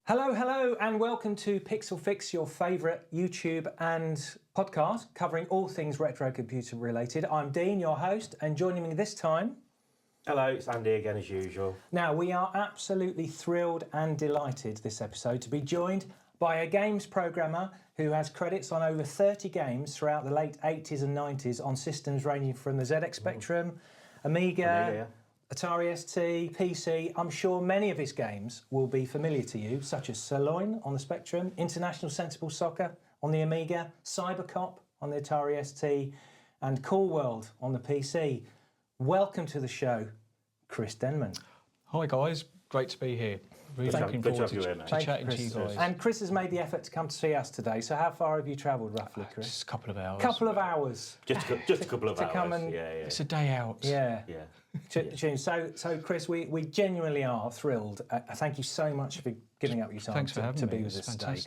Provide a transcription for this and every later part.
Hello, and welcome to Pixel Fix, your favourite YouTube and podcast covering all things retro computer related. I'm Dean, your host, and joining me this time... Hello, it's Andy again as usual. Now, we are absolutely thrilled and delighted this episode to be joined by a games programmer who has credits on over 30 games throughout the late 80s and 90s on systems ranging from the ZX Spectrum, Amiga, Atari ST, PC. I'm sure many of his games will be familiar to you, such as Loin on the Spectrum, International Sensible Soccer on the Amiga, Cybercop on the Atari ST, and Cool World on the PC. Welcome to the show, Chris Denman. Hi guys, great to be here. Really looking forward to chatting to you guys. And Chris has made the effort to come to see us today. So how far have you travelled roughly, Chris? Just a couple of hours. Couple of hours. Just a couple of hours. Come and, It's a day out. Yeah. So Chris, we genuinely are thrilled. Thank you so much for giving up your time to be with us today.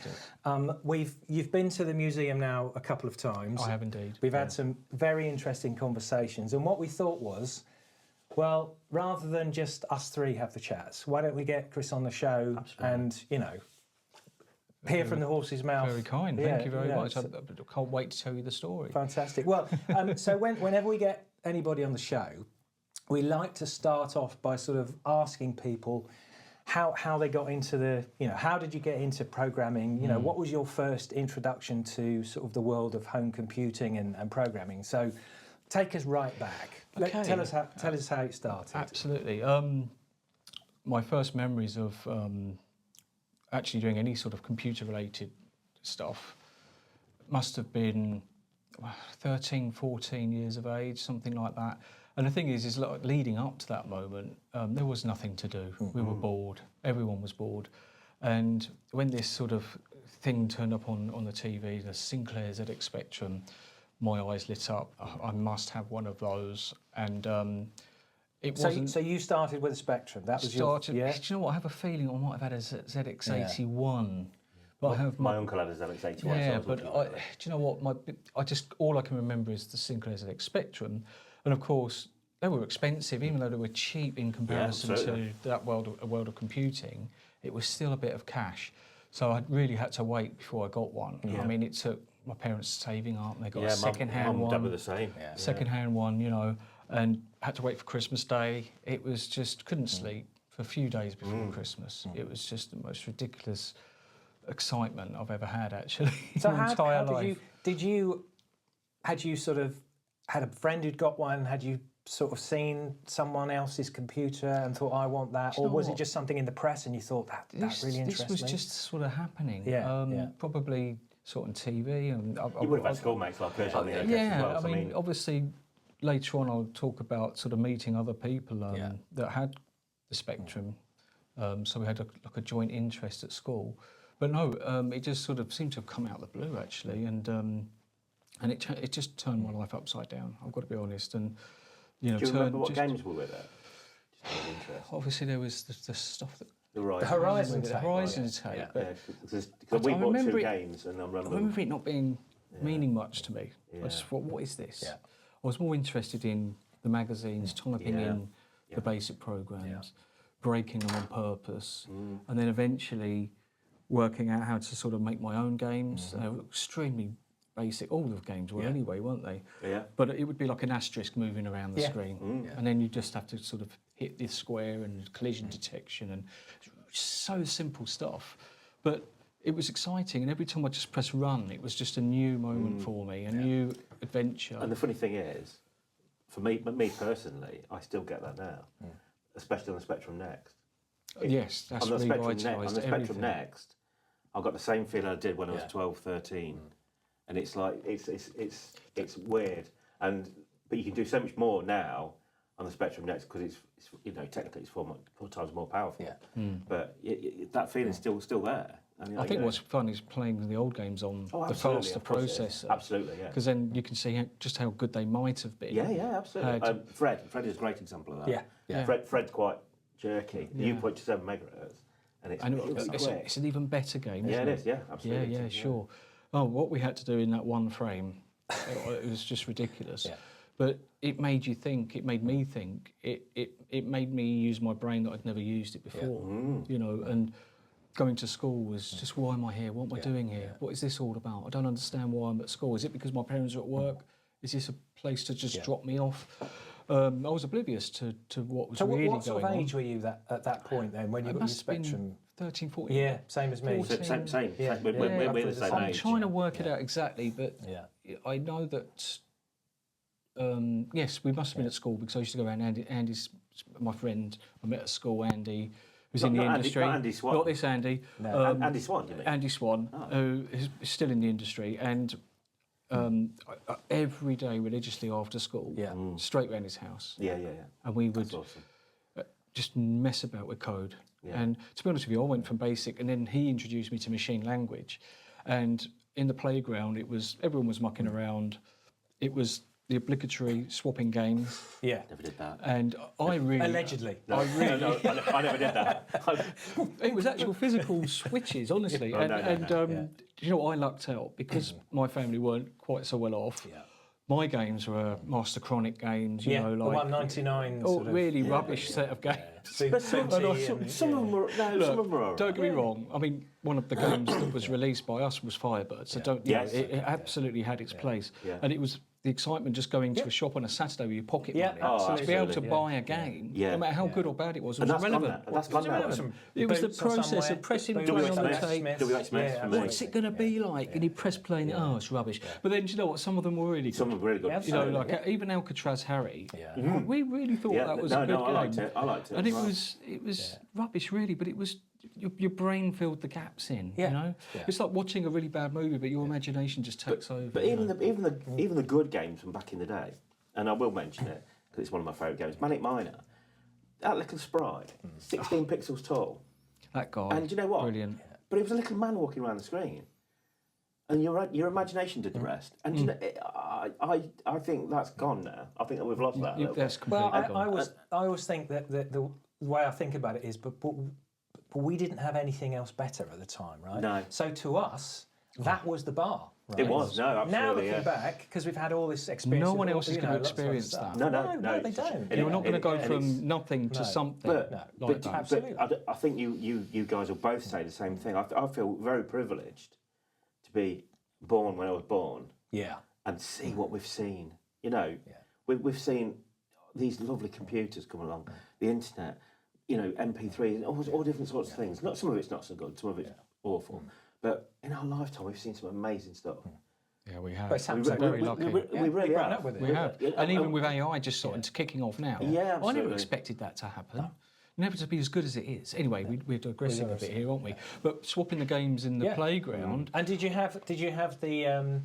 You've been to the museum now a couple of times. I have indeed. We've had some very interesting conversations, and what we thought was, well, rather than just us three have the chats, why don't we get Chris on the show? Absolutely. And, hear from the horse's mouth. Very kind. Thank you very much. I can't wait to tell you the story. Fantastic. Well, so whenever we get anybody on the show, we like to start off by sort of asking people how they got into how did you get into programming? What was your first introduction to sort of the world of home computing and programming? So take us right back. Okay. Tell us how it started. Absolutely. My first memories of actually doing any sort of computer-related stuff must have been 13, 14 years of age, something like that. And the thing is like leading up to that moment, there was nothing to do. Mm-hmm. We were bored. Everyone was bored. And when this sort of thing turned up on the TV, the Sinclair ZX Spectrum, my eyes lit up. I must have one of those. And it wasn't... So you started with a Spectrum. That was Do you know what? I have a feeling I might have had a ZX81. But my uncle had a ZX81. Yeah, but do you know what? All I can remember is the Sinclair ZX Spectrum. And of course, they were expensive, even though they were cheap in comparison to that world of computing. It was still a bit of cash. So I really had to wait before I got one. Yeah. I mean, it took my parents saving up, and they got a second-hand one. Mum were the same. Second-hand one, and had to wait for Christmas Day. It was just, couldn't sleep for a few days before Christmas. It was just the most ridiculous excitement I've ever had, actually. So had you sort of had a friend who'd got one? Had you sort of seen someone else's computer and thought, I want that? Or was it just something in the press and you thought, that really interests me? This was just sort of happening. Probably sort of on TV. And you would have had schoolmates like us on the NHS as well. I mean, obviously, later on I'll talk about sort of meeting other people that had the Spectrum. So we had a joint interest at school. But no, it just sort of seemed to have come out of the blue, actually. And it just turned my life upside down, I've got to be honest. And do you remember what games were with it? Obviously, there was the stuff that... The Horizon tape. Because we bought two games, and I remember it not being meaning much to me. I just thought, what is this? I was more interested in the magazines, typing in the basic programs, breaking them on purpose, and then eventually working out how to sort of make my own games. Extremely basic. All the games were anyway, weren't they? Yeah. But it would be like an asterisk moving around the screen. And then you just have to sort of hit this square and collision detection and so simple stuff. But it was exciting, and every time I just press run, it was just a new moment for me, a new adventure. And the funny thing is, for me personally, I still get that now, especially on the Spectrum Next. Yes, that's on the revitalised On the Spectrum Next, I got the same feeling I did when I was 12, 13. And it's like, it's weird. But you can do so much more now on the Spectrum Next because it's technically it's four times more powerful. But that feeling's still there. I think what's fun is playing the old games on the faster processor. Absolutely, yeah. Because then you can see just how good they might have been. Yeah, absolutely. Fred is a great example of that. Yeah. Fred's quite jerky. The 0.7 megahertz. And it's an even better game, isn't it? It is, yeah, absolutely. Yeah, sure. Oh, what we had to do in that one frame, it was just ridiculous. But it made you think, it made me think, it made me use my brain that I'd never used it before, and going to school was just, why am I here? What am I doing here? What is this all about? I don't understand why I'm at school. Is it because my parents are at work? Is this a place to just drop me off? I was oblivious to what was really going on. What sort of age were you at that point then, when you got your Spectrum? 13, 14. Yeah, same as me. 14. Same. Yeah. We're the same I'm age. trying to work it out exactly, but I know that, yes, we must have been at school because I used to go around. Andy's my friend. I met at school, Andy, who's in the industry. Not Andy Swan. Not this Andy. No. Andy Swan, you mean? Andy Swan, who is still in the industry. And every day, religiously after school, straight round his house. Yeah. And we would That's awesome. just mess about with code. Yeah. And to be honest with you, I went from basic, and then he introduced me to machine language. And in the playground, everyone was mucking around. It was the obligatory swapping games. Yeah. Never did that. And I really... Allegedly. No, I never did that. It was actual physical switches, honestly. No. You know, I lucked out because my family weren't quite so well off. Yeah. My games were Master Chronic games, you know, the like 199 oh, really rubbish set of games. But some of them were. No, some of them were. Don't get me wrong. I mean, one of the games that was released by us was Firebird, so don't. You know, it absolutely had its place, and it was the excitement just going to a shop on a Saturday with your pocket money to be able to buy a game, no matter how good or bad it was irrelevant. That's gone now. It was the process of pressing play on the tape. WH Smith. What's it going to be like? And you press play and oh, it's rubbish. But then, do you know what? Some of them were really good. Some of them were really good. You know, like even Alcatraz Harry. We really thought that was a good game. I liked it. And it was rubbish, really, but it was your brain filled the gaps in. You know, it's like watching a really bad movie, but your imagination just takes over. But even the good games from back in the day, and I will mention it because it's one of my favourite games, Manic Miner. That little sprite, 16 pixels tall. That guy. And do you know what? Brilliant. But it was a little man walking around the screen, and your imagination did the rest. And you know, I think that's gone now. I think that we've lost that. That's completely gone. I always think that the way I think about it is, but we didn't have anything else better at the time, right? No. So to us, that was the bar. Right? It was, no, absolutely. Now looking back, because we've had all this experience. No one else is going to experience that. No, they don't. You're not going to go from nothing to something. But absolutely. I think you guys will both say the same thing. I feel very privileged to be born when I was born. Yeah. And see what we've seen. You know, we've seen these lovely computers come along, the internet, you know, MP3s, all different sorts of things. Some of it's not so good, some of it's awful. But in our lifetime, we've seen some amazing stuff. Yeah, we have. We're very lucky. We really have. We have. And even with AI just sort of kicking off now, Yeah, I absolutely. never expected that to happen. Never to be as good as it is. Anyway, we're digressing a bit here, aren't we? But swapping the games in the playground. And did you have the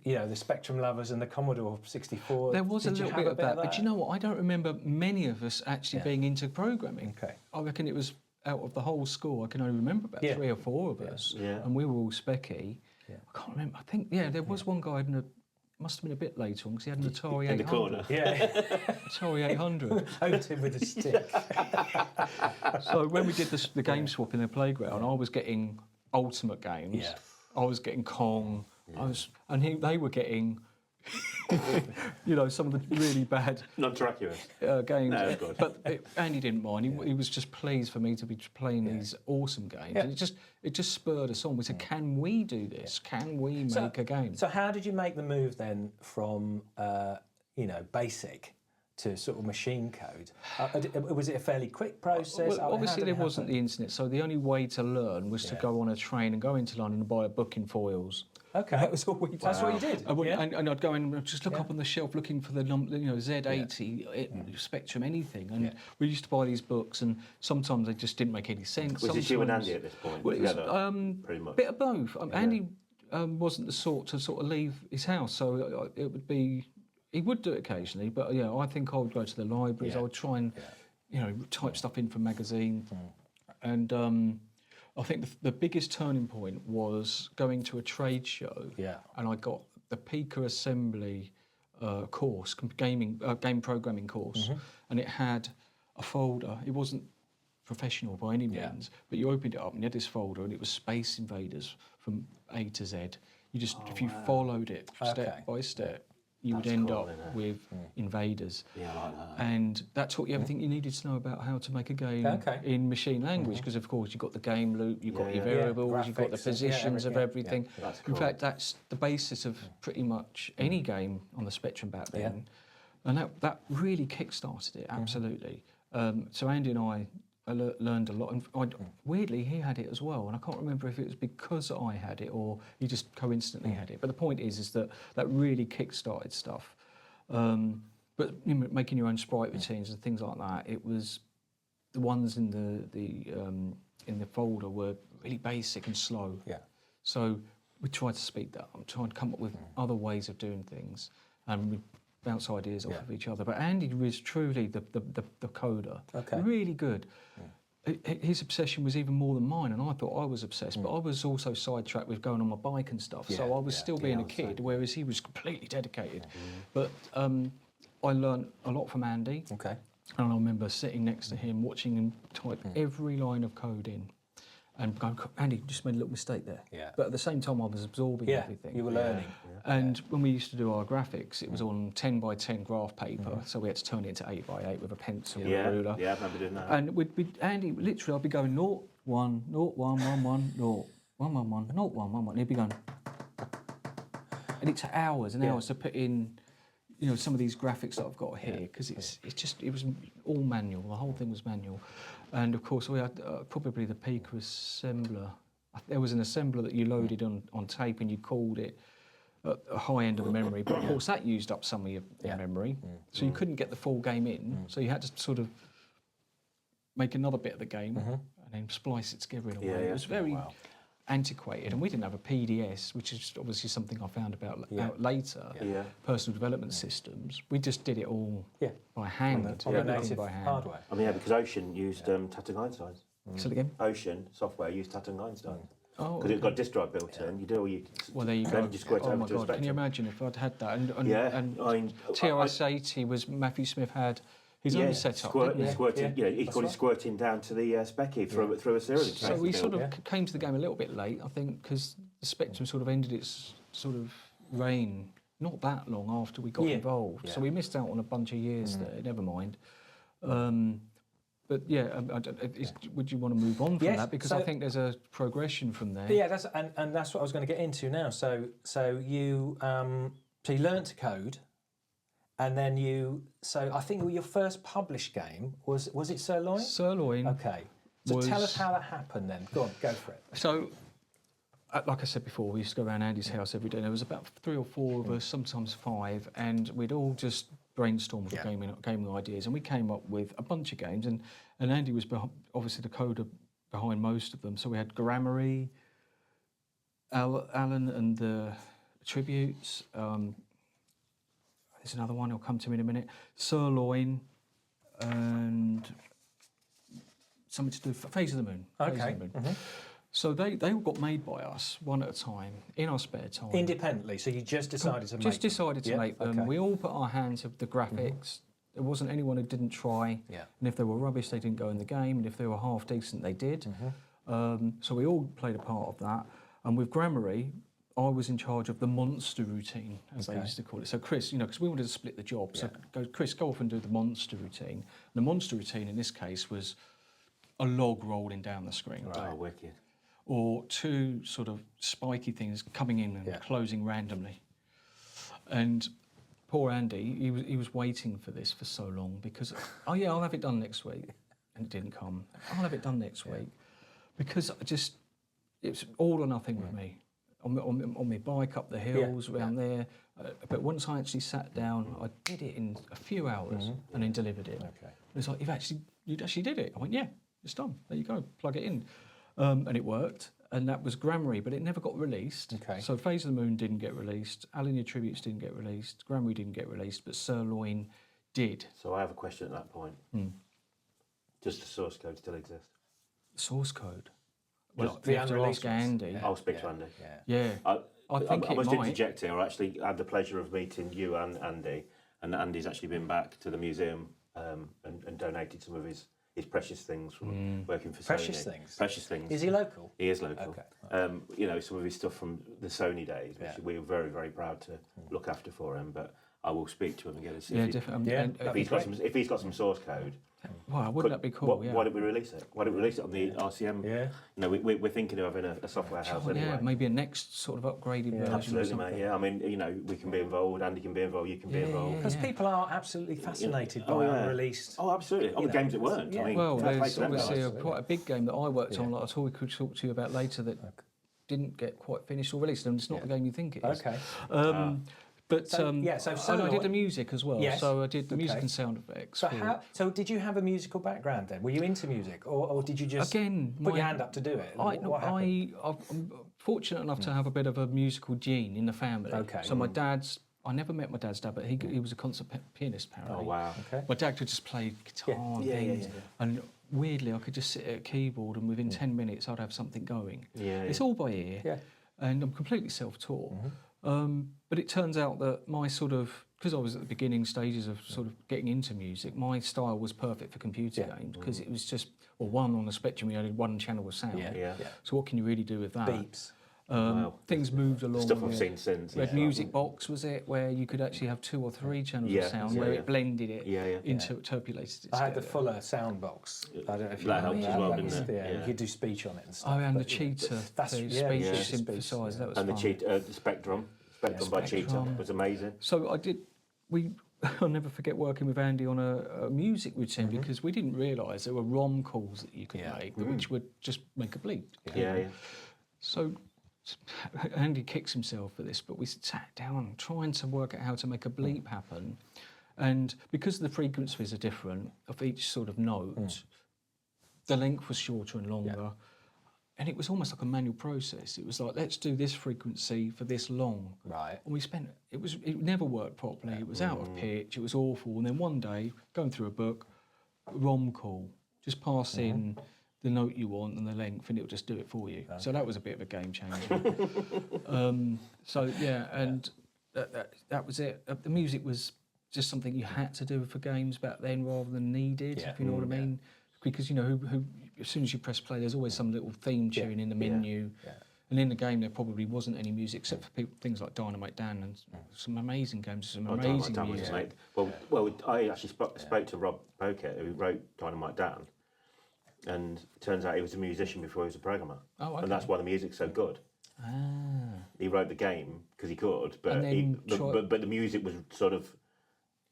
you know, the Spectrum lovers and the Commodore 64? There was a little bit of that, but you know what? I don't remember many of us actually being into programming. Okay. I reckon it was out of the whole school. I can only remember about 3 or 4 of us, and we were all specky. Yeah. I can't remember. I think there was one guy must have been a bit later on because he had an Atari 800. In the corner. Atari 800. Poked him with a stick. So when we did the game swap in the playground, I was getting Ultimate games. Yeah. I was getting Kong. They were getting, you know, some of the really bad non-terracuous games. No, good. But Andy didn't mind. He was just pleased for me to be playing these awesome games. Yeah. And it just spurred us on. We said, can we do this? Can we make a game? So how did you make the move then from you know, basic to sort of machine code? Was it a fairly quick process? Well, obviously there wasn't the internet, so the only way to learn was to go on a train and go into London and buy a book in foils. Okay, that was all we did. That's what you did. And I'd go and just look up on the shelf looking for the Z80, Spectrum, anything. And we used to buy these books, and sometimes they just didn't make any sense. Was it you and Andy at this point? Well, together, pretty much. Bit of both. Andy wasn't the sort to sort of leave his house, so it would be. He would do it occasionally, but I think I would go to the libraries. I would try and, you know, type stuff in from magazine, and. I think the biggest turning point was going to a trade show, and I got the Pika Assembly course, game programming course, and it had a folder. It wasn't professional by any means, but you opened it up and you had this folder, and it was Space Invaders from A to Z. You just if you followed it step by step, you would That's end cool, up isn't it? with invaders. Yeah, I like that. And that taught you everything you needed to know about how to make a game in machine language, because of course you've got the game loop, you've got your variables, you've got the graphics and- positions of everything. Yeah. That's In cool. fact, that's the basis of pretty much any game on the Spectrum back then. And that really kick-started it, absolutely. So Andy and I learned a lot. And weirdly, he had it as well. And I can't remember if it was because I had it or he just coincidentally had it. But the point is that really kick-started stuff. But you know, making your own sprite routines and things like that, it was the ones in the folder were really basic and slow. Yeah. So we tried to speed that up, trying to come up with other ways of doing things, and we bounce ideas off of each other. But Andy was truly the coder. Okay. Really good. His obsession was even more than mine, and I thought I was obsessed, but I was also sidetracked with going on my bike and stuff. So I was still being a kid, whereas he was completely dedicated. But I learned a lot from Andy. Okay. And I remember sitting next to him, watching him type every line of code in, and going, Andy, you just made a little mistake there. Yeah. But at the same time, I was absorbing everything. You were learning. And when we used to do our graphics, it was on 10 by 10 graph paper, so we had to turn it into 8 by 8 with a pencil and a ruler. Yeah, I remember doing that. And Andy, literally, I'd be going 0, 1, 0, 1, 1, 1, 0, 1, 1, 1, 0, 1, 1, 1. And he'd be going, and it took hours and hours to put in, you know, some of these graphics that I've got here, because it was all manual. The whole thing was manual. And of course, we had probably the peak assembler. There was an assembler that you loaded on tape and you called it at a high end of the memory, but of course that used up some of your memory, so you couldn't get the full game in, so you had to sort of make another bit of the game and then splice it together in a way. It was very antiquated, and we didn't have a PDS, which is obviously something I found out later, personal development systems. We just did it all by hand, On the everything native by hand. hardware. I mean, because Ocean used Tatung Einstein. Say it again? Ocean software used Tatung Einstein. Oh, Because it's got a disk drive built in, you do all you... well, there you then go. you just squirt Oh over my to a God, can you Spectrum. imagine if I'd had that? And I mean, TRS 80 was, Matthew Smith had his own setup, didn't he? Squirting, he called it squirting down to the spec key through a serial interface. So we sort of came to the game a little bit late, I think, because the Spectrum sort of ended its sort of reign not that long after we got involved. So we missed out on a bunch of years there, never mind. But yeah, would you want to move on from that? Because I think there's a progression from there. Yeah, and that's what I was going to get into now. So you learnt to code, and then I think your first published game was it Loin? Loin. Okay. So tell us how that happened then. Go on, go for it. So, like I said before, we used to go around Andy's house every day. There was about 3 or 4 of us, sometimes 5, and we'd all just brainstorm for gaming ideas, and we came up with a bunch of games, and Andy was obviously the coder behind most of them. So we had Grammary, Alan and the Tributes. There's another one, it'll come to me in a minute. Loin, and something to do with Phase of the Moon. Okay. Phase of the Moon. So they all got made by us one at a time in our spare time. Independently, so you just decided to make them? Just decided to make them. Okay. We all put our hands of the graphics. There wasn't anyone who didn't try. Yeah. And if they were rubbish, they didn't go in the game. And if they were half decent, they did. So we all played a part of that. And with Grammary, I was in charge of the monster routine, as they used to call it. So Chris, you know, because we wanted to split the job. So Chris, go off and do the monster routine. And the monster routine in this case was a log rolling down the screen. Oh, wicked. Or 2 sort of spiky things coming in and closing randomly. And poor Andy, he was waiting for this for so long because, I'll have it done next week. And it didn't come. I'll have it done next week. Because it's all or nothing with me. On my bike up the hills, around there. But once I actually sat down, I did it in a few hours and then delivered it. Okay. It's like, you actually did it. I went, yeah, it's done. There you go, plug it in. And it worked, and that was Grammary, but it never got released. Okay. So Phase of the Moon didn't get released, Alan Your Tributes didn't get released, Grammary didn't get released, but Loin did. So I have a question at that point. Does the source code still exist? Source code? Well, You have to ask Andy. I'll speak to Andy. Yeah. I think I it must might. interject here. I actually had the pleasure of meeting you and Andy, and Andy's actually been back to the museum and donated some of his precious things from working for Precious Sony. things? Precious things. Is he local? He is local. Okay. You know, some of his stuff from the Sony days, which we were very, very proud to look after for him. But I will speak to him and get to see Yeah, if, definitely. Yeah, And, that'd if he's got some source code. well, wouldn't that be cool? Why don't we release it? Why don't we release it on the RCM? Yeah. You know, we're thinking of having a software house anyway. Yeah, maybe a next sort of upgraded version. Absolutely, or something. mate. Yeah, I mean, you know, we can be involved. Andy can be involved. You can be involved. Because people are absolutely fascinated Oh, by yeah. unreleased. Oh, absolutely. On the games that weren't. Yeah. I mean, Well, fair play there's to them guys. obviously quite a big game that I worked on, like I thought we could talk to you about later, that didn't get quite finished or released, and it's not the game you think it is. Okay. But So, and I Soloist- did the music as well. Yes. So I did the music Okay. and sound effects. So for- so did you have a musical background then? Were you into music, or did you just Again, put my- your hand up to do it? I'm happened? fortunate enough to have a bit of a musical gene in the family. Okay. So my I never met my dad's dad, but he was a concert pianist apparently. Oh, wow. Okay. My dad could just play guitar and Yeah, yeah, things, yeah. and weirdly I could just sit at a keyboard and within 10 minutes I'd have something going. Yeah, It's all by ear, Yeah. and I'm completely self-taught. But it turns out that my sort of, because I was at the beginning stages of sort of getting into music, my style was perfect for computer games because it was just, well, one on the spectrum, you had one channel of sound. Yeah. So what can you really do with that? Beeps. Wow. Things moved along. Stuff I've with- seen since. we had yeah. Music Box, was it, where you could actually have 2 or 3 channels Yeah, of sound, yeah, where yeah. it blended it, interpolated it I had the together. Fuller sound box. I don't know if you That know helps that. as well, That didn't was- it? Yeah, Yeah. you could do speech on it and stuff. Oh, and the but cheetah, that's- the yeah, speech yeah. synthesizer, that was And fun. the Spectrum by Cheetah Spectrum. was amazing. So I'll never forget working with Andy on a music routine because we didn't realise there were ROM calls that you could make, which would just make a bleep. Yeah. So Andy kicks himself for this, but we sat down trying to work out how to make a bleep happen. And because the frequencies are different of each sort of note, the length was shorter and longer. And it was almost like a manual process. It was like, let's do this frequency for this long. Right. And we spent, it never worked properly. It was out of pitch, it was awful. And then one day, going through a book, ROM call, just pass in the note you want and the length, and it'll just do it for you. So that was a bit of a game changer. So yeah, and that was it. The music was just something you had to do for games back then rather than needed, if you know what I mean. Because, you know, as soon as you press play, there's always some little theme tune in the menu. Yeah. And in the game, there probably wasn't any music except for things like Dynamite Dan and some amazing games, some amazing Dynamite music. Dan was amazing. Well, I actually spoke to Rob Boquet, who wrote Dynamite Dan, and it turns out he was a musician before he was a programmer. Oh, okay. And that's why the music's so good. He wrote the game because he could, but but the music was sort of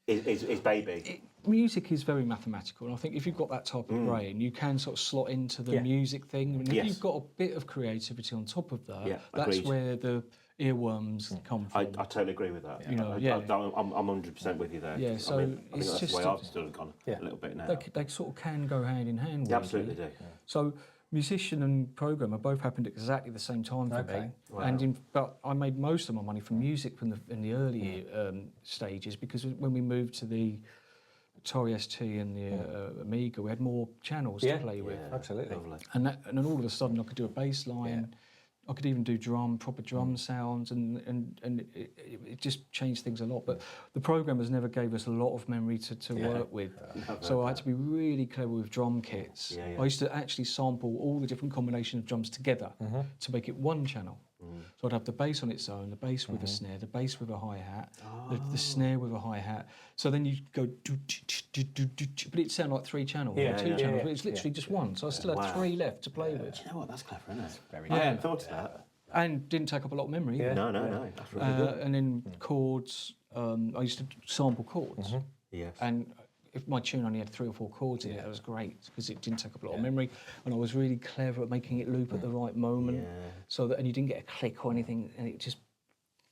his baby. Music is very mathematical, and I think if you've got that type of brain, you can sort of slot into the music thing. And if you've got a bit of creativity on top of that, that's agreed. where the earworms come from. I totally agree with that. You know, I'm 100% with you there. Yeah, so I think it's that's just the way I've sort of gone a little bit now. They sort of can go hand in hand. They absolutely do. So musician and programmer both happened at exactly the same time for me. Wow. And but I made most of my money from music in the early stages, because when we moved to the Atari ST and the Amiga, we had more channels to play with. Absolutely. Lovely. And then all of a sudden I could do a bass line. I could even do proper drum sounds, and it just changed things a lot. But the programmers never gave us a lot of memory to work with. So I had to be really clever with drum kits. I used to actually sample all the different combinations of drums together to make it one channel. So I'd have the bass on its own, the bass with a snare, the bass with a hi-hat, the snare with a hi-hat. So then you go, but it'd sound like 3 channels, or 2 channels, but it's literally just one. So I still had 3 left to play with. You know what? That's clever, isn't it? Very I hadn't thought of that. And didn't take up a lot of memory. No, that's really good. And then chords, I used to sample chords. Yes. And if my tune only had 3 or 4 chords in it, that was great, because it didn't take up a lot of memory, and I was really clever at making it loop at the right moment, so that, and you didn't get a click or anything, and it just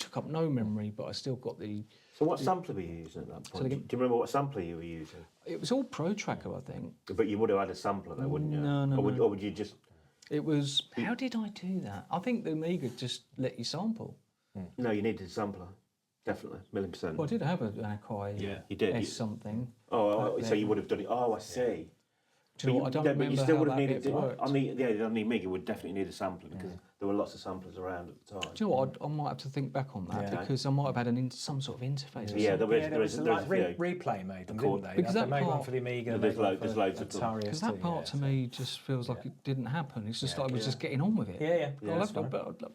took up no memory, but I still got the. So what sampler were you using at that point? Do you remember what sampler you were using? It was all Pro Tracker, I think. But you would have had a sampler though, wouldn't you? No. Or would you just? It was. How did I do that? I think the Amiga just let you sample. No, you needed a sampler. Definitely, 1,000,000%. Well, I did have an Akai You did. S something. Oh, so you would have done it. Oh, I see. Do you know what? I don't remember but you still how would have that needed bit worked. on the Amiga would definitely need a sampler because there were lots of samplers around at the time. Do you know what? I might have to think back on that, because I might have had some sort of interface. Yeah, there was a like few. Replay made them, didn't they? Because They that made one part- for the Amiga. There's made one loads for of them. Atari Because ST, that part to me just feels like it didn't happen. It's just like I was just getting on with it. Yeah. I'd be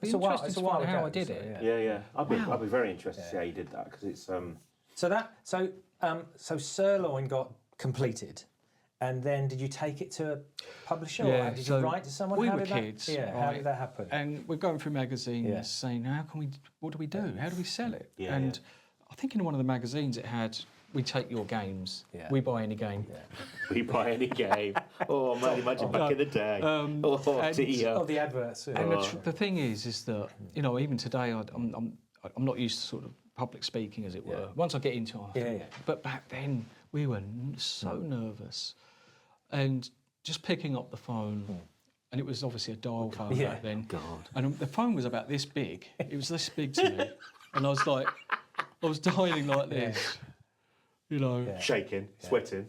It's a while- interested it's to a while find out how ago, I did so, it. Yeah. I'd be very interested to see how you did that because it's So Sirloin got completed, and then did you take it to a publisher, or did you write to someone? We how were did kids. That, how did that happen? And we're going through magazines saying, what do we do? How do we sell it? Yeah, and I think in one of the magazines it had, we take your games, we buy any game. We buy any game. Oh, man, imagine back in the day. The adverts. And the thing is that, even today, I'm not used to sort of public speaking, as it were. Once I get into it, but back then we were so nervous, and just picking up the phone, and it was obviously a dial phone back then. God. And the phone was about this big. It was this big to me, and I was dialing like this, shaking, sweating.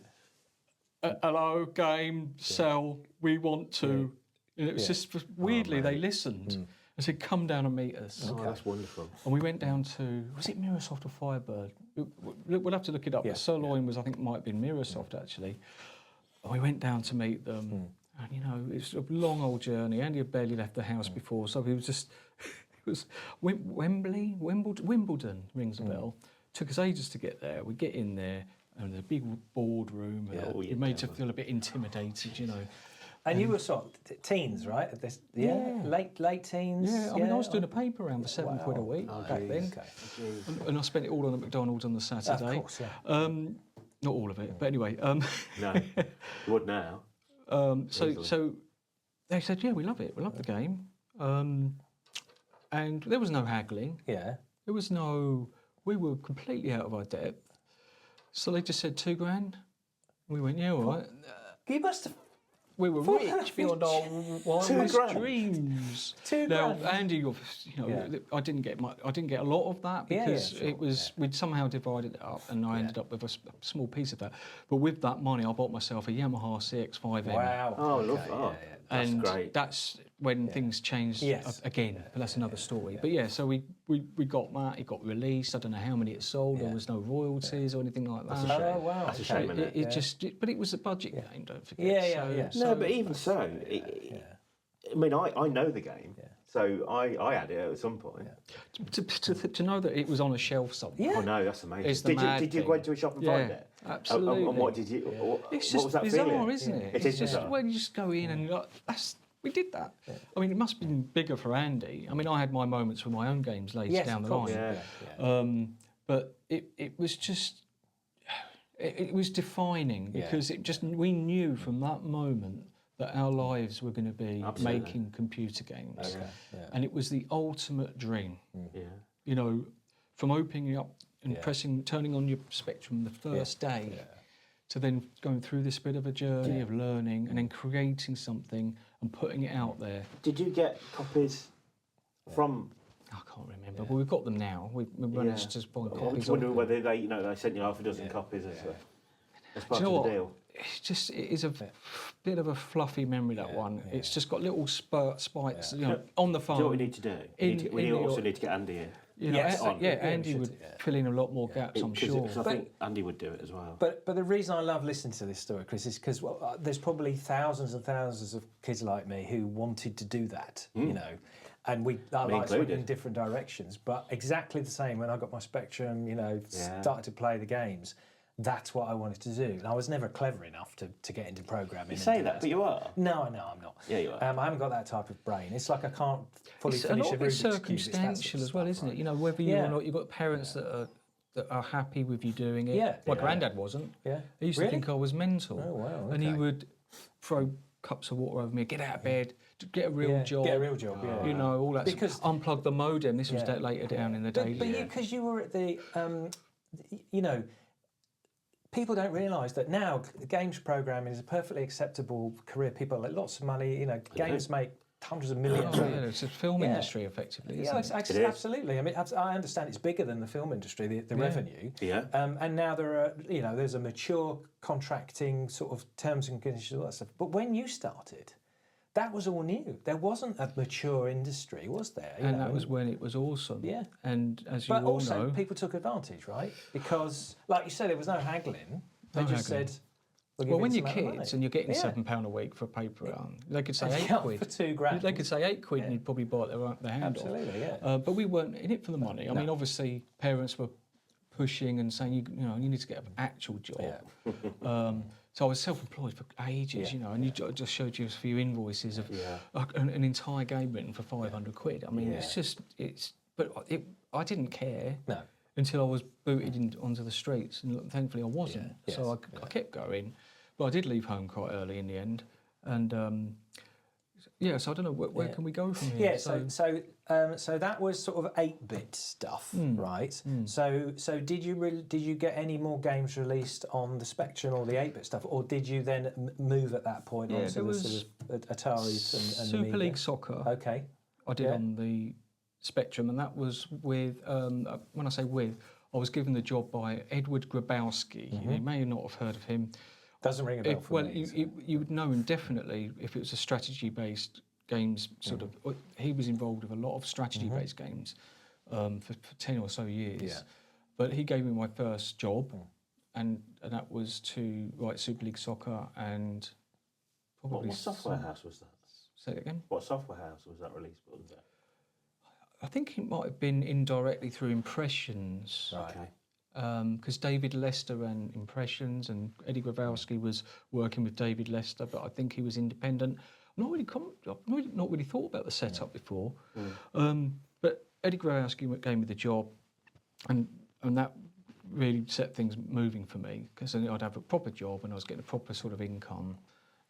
Hello, game, sell. We want to. And it was just weirdly they listened. I said, come down and meet us. Oh, that's wonderful. And we went down to, was it Mirasoft or Firebird? We'll have to look it up. But Sirloin was, I think, might have been Mirasoft actually. And we went down to meet them. And, it's a long old journey. Andy had barely left the house before, so he was just, it was Wimbledon rings a bell. Took us ages to get there. We get in there, and the big boardroom. It made us feel a bit intimidated, And you were sort of teens, right? At this, late teens. Yeah, I mean, I was doing a paper round for £7 a week back then, and I spent it all on at McDonald's on the Saturday. Of course, yeah. Not all of it, but anyway. No, you would now. So they said, yeah, we love it. We love the game, and there was no haggling. Yeah. There was no. We were completely out of our depth. So they just said $2,000. We went, yeah, all right. You must have. We were rich beyond our wildest dreams. Now, Andy, I didn't get much. I didn't get a lot of that because it was we'd somehow divided it up, and I ended up with a small piece of that. But with that money, I bought myself a Yamaha CX-5M. Wow. Oh, love that. That's and great. that's when things changed again. But that's another story. But so we got that. It got released. I don't know how many it sold. There was no royalties or anything like that. Oh wow. That's a shame, isn't it? But it was a budget game. Don't forget. Yeah. No, but even so, I mean, I know the game, so I had it at some point. To know that it was on a shelf somewhere. Oh no, that's amazing. It's the Did you go into a shop and find it? Absolutely. And what did you? It's what just was that bizarre, feeling? isn't it? It is bizarre. When you just go in and you're like, we did that. I mean, it must have been bigger for Andy. I mean, I had my moments with my own games later down the line. But it was just, it was defining because we knew from that moment that our lives were going to be making computer games. And it was the ultimate dream. From opening up and turning on your Spectrum the first day, to then going through this bit of a journey of learning and then creating something and putting it out there. Did you get copies from? I can't remember, but we've got them now. We've managed to buy copies. I'm just wondering whether they sent you half a dozen copies as part of the deal. It's just, it is a bit of a fluffy memory, that one. It's just got little spikes, on the phone. Do you know what we need to do? We also need to get Andy in. Andy would fill in a lot more gaps, I'm sure. Because I think Andy would do it as well. But the reason I love listening to this story, Chris, is because there's probably thousands and thousands of kids like me who wanted to do that, and our lives went in different directions. But exactly the same when I got my Spectrum, started to play the games. That's what I wanted to do. And I was never clever enough to get into programming. You say that, but you are. No, I'm not. Yeah, you are. I haven't got that type of brain. It's like I can't fully finish a Rubik's Cube. It's circumstantial as well, isn't it? Whether you or not, you've got parents that are happy with you doing it. Yeah. My granddad wasn't. Yeah. He used to think I was mental. Oh, wow. Okay. And he would throw cups of water over me, get out of bed, get a real job. Get a real job, all that. Because unplug the modem. This was later down in the daily. But because you were at the, people don't realise that now games programming is a perfectly acceptable career. People have lots of money. Games make hundreds of millions. It's a film industry, effectively. Isn't it? Absolutely. I mean, I understand it's bigger than the film industry, the revenue. Yeah. And now there are, there's a mature contracting sort of terms and conditions, all that stuff. But when you started, that was all new. There wasn't a mature industry, was there? And that was when it was awesome. Yeah. And as you all know... But also, people took advantage, right? Because, like you said, there was no haggling. They just said... Well, when you're kids and you're getting £7 a week for a paper round, they could say £8. For £2,000. They could say £8 and you'd probably bite their hand off. Absolutely, yeah. But we weren't in it for the money. I mean, obviously, parents were pushing and saying, you need to get an actual job. So I was self-employed for ages, and I just showed you a few invoices of an entire game written for 500 quid. I mean, I didn't care until I was booted onto the streets, and thankfully I wasn't. So I kept going, but I did leave home quite early in the end, and so I don't know where can we go from here. Yeah, so that was sort of 8-bit stuff, right? So did you get any more games released on the Spectrum or the 8-bit stuff, or did you then move at that point onto the sort of Ataris and Super Amiga? League Soccer. Okay, I did on the Spectrum, and that was with. When I say with, I was given the job by Edward Grabowski. You may not have heard of him. Doesn't ring a bell for me. You would know him definitely if it was a strategy-based games sort of. He was involved with a lot of strategy-based games for 10 or so years. Yeah. But he gave me my first job, and that was to write Super League Soccer and probably. What software house was that? Say it again. What software house was that released by? I think it might have been indirectly through Impressions. Right. Okay. Because David Lester ran Impressions and Eddie Grabowski was working with David Lester, but I think he was independent. I've not really thought about the setup before. But Eddie Grabowski gave me the job, and that really set things moving for me, because then I'd have a proper job and I was getting a proper sort of income.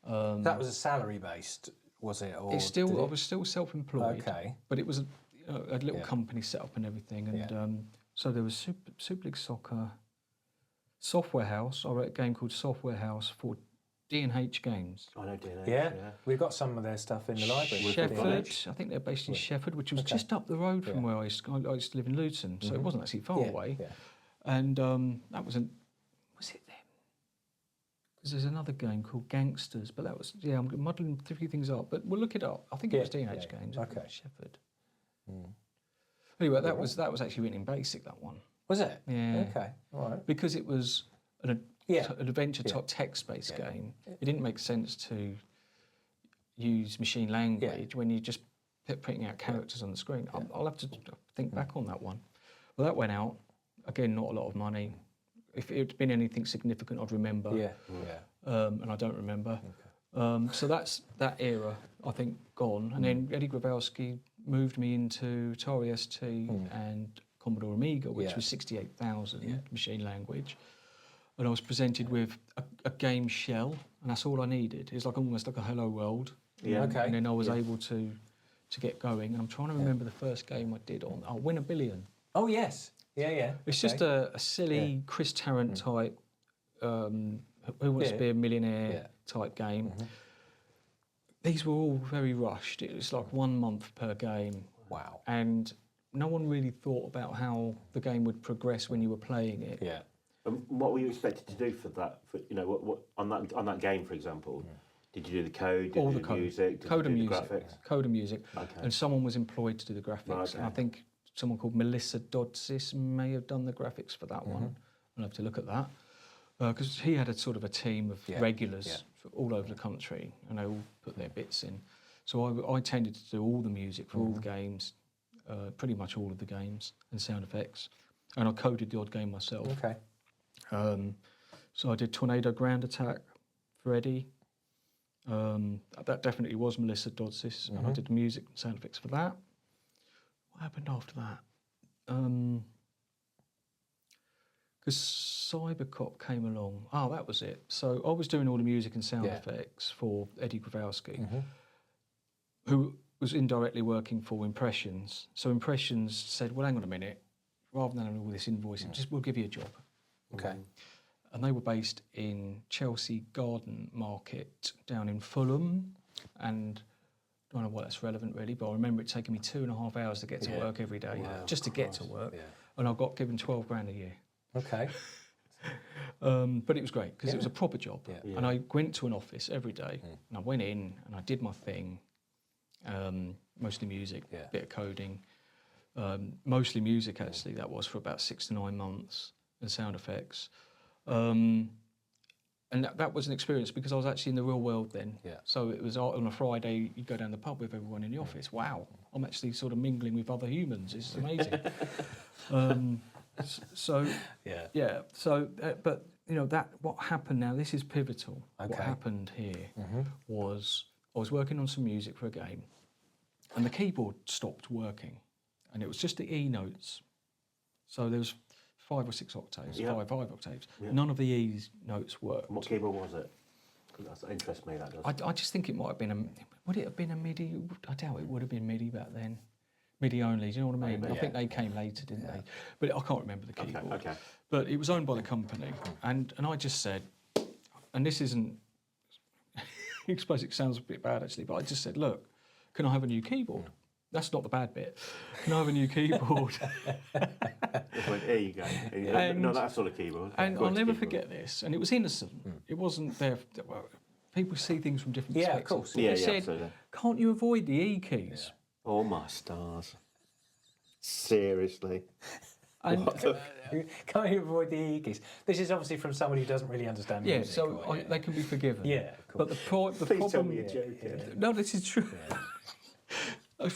That was a salary based, was it? Or I was still self-employed. Okay. But it was a little company set up and everything, and so there was Super League Soccer, Software House. I wrote a game called Software House for D&H Games. I know D&H. Yeah, we've got some of their stuff in the library. Shefford, I think they're based in Shefford, which was just up the road from where I used to live in Luton, so it wasn't actually far away. Yeah. And that was was it them? Because there's another game called Gangsters, but that was, I'm muddling a few things up, but we'll look it up. I think it was D&H Games. Okay. Shefford. Anyway, that was actually written in BASIC, that one. Was it? Yeah. Okay. All right. Because it was an adventure type text-based game, it didn't make sense to use machine language when you're just putting out characters on the screen. I'll have to think back on that one. Well, that went out. Again, not a lot of money. If it had been anything significant, I'd remember. And I don't remember. Okay. So that's that era, I think, gone. And then Eddie Grabowski moved me into Atari ST and Commodore Amiga, which was 68,000 machine language. And I was presented with a game shell, and that's all I needed. It's almost like a Hello World. And then I was able to get going. And I'm trying to remember the first game I did on. Win a Billion. Oh, yes. Yeah. It's just a silly Chris Tarrant type, Who Wants to Be a Millionaire type game. These were all very rushed. It was like 1 month per game. Wow. And no one really thought about how the game would progress when you were playing it. Yeah. And what were you expected to do for that? What on that game, for example? Did you do the code? Did you do the music? Code and music. Graphics? Code and music. Okay. And someone was employed to do the graphics. Okay. And I think someone called Melissa Dodsis may have done the graphics for that one. I'll have to look at that. Because he had a sort of a team of regulars all over the country, and they all put their bits in. So I tended to do all the music for all the games, pretty much all of the games, and sound effects. And I coded the odd game myself. Okay. So I did Tornado Ground Attack for Eddie. That definitely was Melissa Dodsis, and I did the music and sound effects for that. What happened after that? Because Cybercop came along. Oh, that was it. So I was doing all the music and sound effects for Eddie Grabowski, who was indirectly working for Impressions. So Impressions said, well, hang on a minute, rather than all this invoicing, we'll give you a job. Okay. And they were based in Chelsea Garden Market down in Fulham. And I don't know why that's relevant really, but I remember it taking me 2.5 hours to get to work every day, just to get to work. Yeah. And I got given 12 grand a year. Okay. But it was great because it was a proper job. Yeah. And I went to an office every day and I went in and I did my thing, mostly music, bit of coding, mostly music actually, that was for about 6 to 9 months, and sound effects. And that was an experience because I was actually in the real world then. Yeah. So it was on a Friday, you'd go down the pub with everyone in the office. Wow, I'm actually sort of mingling with other humans. It's amazing. So Yeah. So, but you know that what happened now. This is pivotal. What Okay. happened here was I was working on some music for a game, and the keyboard stopped working, and it was just the E notes. So there was 5 or 6 octaves, five octaves. Yeah. None of the E notes worked. What keyboard was it? That interests me. That does. I just think it might have been would it have been a MIDI? I doubt it would have been MIDI back then. MIDI only, do you know what I mean? Maybe, I think they came later, didn't they? But I can't remember the keyboard. Okay. But it was owned by the company, and I just said, and this isn't, I suppose it sounds a bit bad actually, but I just said, look, can I have a new keyboard? That's not the bad bit. Can I have a new keyboard? There you go. And- No, that sort of keyboard. And Good I'll never keyboard. forget this, and it was innocent. It wasn't there. Well, people see things from different Yeah, of perspectives. course. Yeah, They yeah, said, absolutely. can't you avoid the E keys? Oh my stars! Seriously. And Can't you avoid the E keys? This is obviously from someone who doesn't really understand yeah, music. so or- they can be forgiven. Yeah, of course. But the Please tell problem. me you're joking. No, this is true.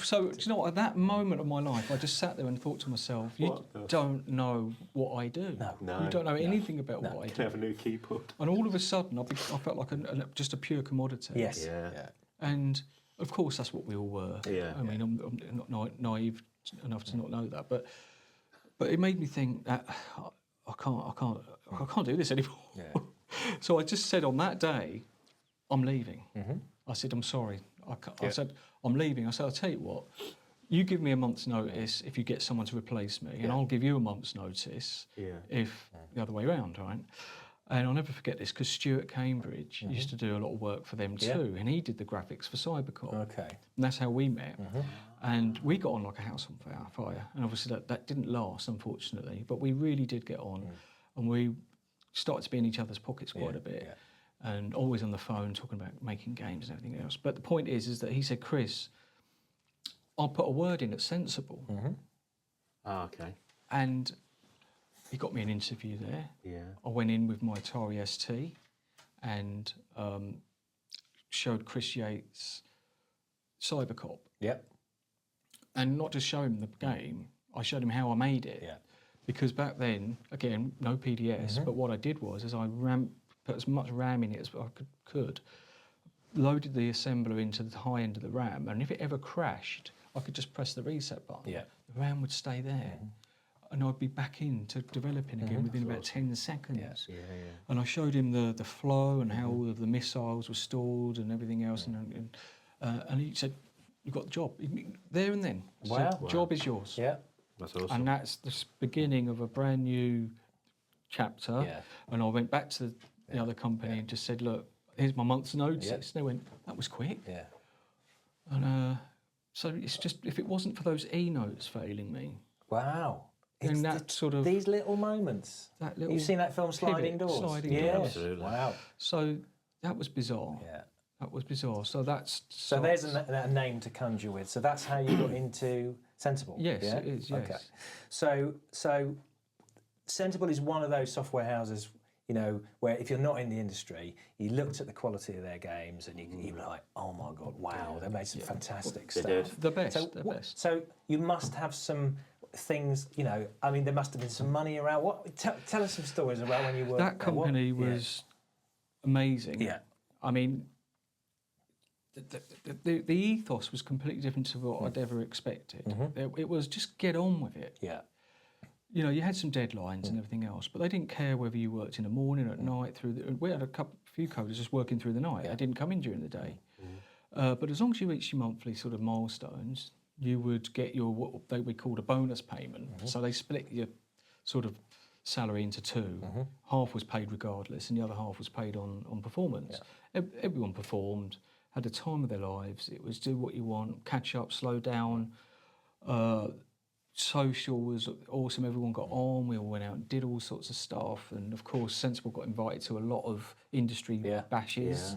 So, do you know what? At that moment of my life, I just sat there and thought to myself, you What the- don't know what I do. No. You don't know anything about what I Can I do. have a new keyboard? And all of a sudden, I felt like just a pure commodity. Yes. Yeah. And of course, that's what we all were. Yeah. I mean, I'm not naive enough to not know that, but it made me think that I can't do this anymore. Yeah. So I just said on that day, I'm leaving. I said, I'm sorry. I said, I'm leaving. I said, I'll tell you what, you give me a month's notice if you get someone to replace me, and I'll give you a month's notice if the other way around, right? And I'll never forget this because Stuart Cambridge used to do a lot of work for them too, and he did the graphics for Cybercop. Okay. And that's how we met. And we got on like a house on fire. And obviously that didn't last, unfortunately, but we really did get on. And we started to be in each other's pockets quite a bit. And always on the phone talking about making games and everything else. But the point is that he said, Chris, I'll put a word in that's sensible. Ah, okay. And he got me an interview there. Yeah. I went in with my Atari ST and showed Chris Yates Cybercop. Yep. And not just show him the game, I showed him how I made it. Yeah. Because back then, again, no PDS, but what I did was I put as much RAM in it as I could, loaded the assembler into the high end of the RAM, and if it ever crashed, I could just press the reset button. Yeah. The RAM would stay there. And I'd be back into developing again within about 10 seconds. Yeah. And I showed him the flow and how all of the missiles were stored and everything else. And he said, "You got the job." There and then. Wow. So, job is yours. Yeah. That's awesome. And that's the beginning of a brand new chapter. Yeah. And I went back to the other company and just said, look, here's my month's notice. Yeah. And they went, that was quick. Yeah. And so it's just, if it wasn't for those E notes failing me, Wow. then It's that sort of, these little moments. that little You've seen that film Sliding pivot, Doors? Sliding Yes. Doors. Absolutely. Wow. So that was bizarre. Yeah. That was bizarre. So that's... So there's a name to conjure with. So that's how you got into Sensible. Yes, yeah? it is, yes. Okay. So Sensible is one of those software houses, you know, where if you're not in the industry, you looked at the quality of their games and you were like, oh my God, wow, they made some fantastic They stuff. did. The best, So, the best. So you must have some things, you know, I mean, there must have been some money around. Tell us some stories about when you worked That there. What- company was amazing. Yeah. I mean, the ethos was completely different to what I'd ever expected. It was just get on with it. Yeah. You know, you had some deadlines and everything else, but they didn't care whether you worked in the morning, at night, we had a few coders just working through the night. They didn't come in during the day. But as long as you reached your monthly sort of milestones, you would get your what they would call a bonus payment. So they split your sort of salary into two. Half was paid regardless, and the other half was paid on performance. Everyone performed, had the time of their lives. It was do what you want, catch up, slow down. Social was awesome. Everyone got on. We all went out and did all sorts of stuff. And of course, Sensible got invited to a lot of industry bashes.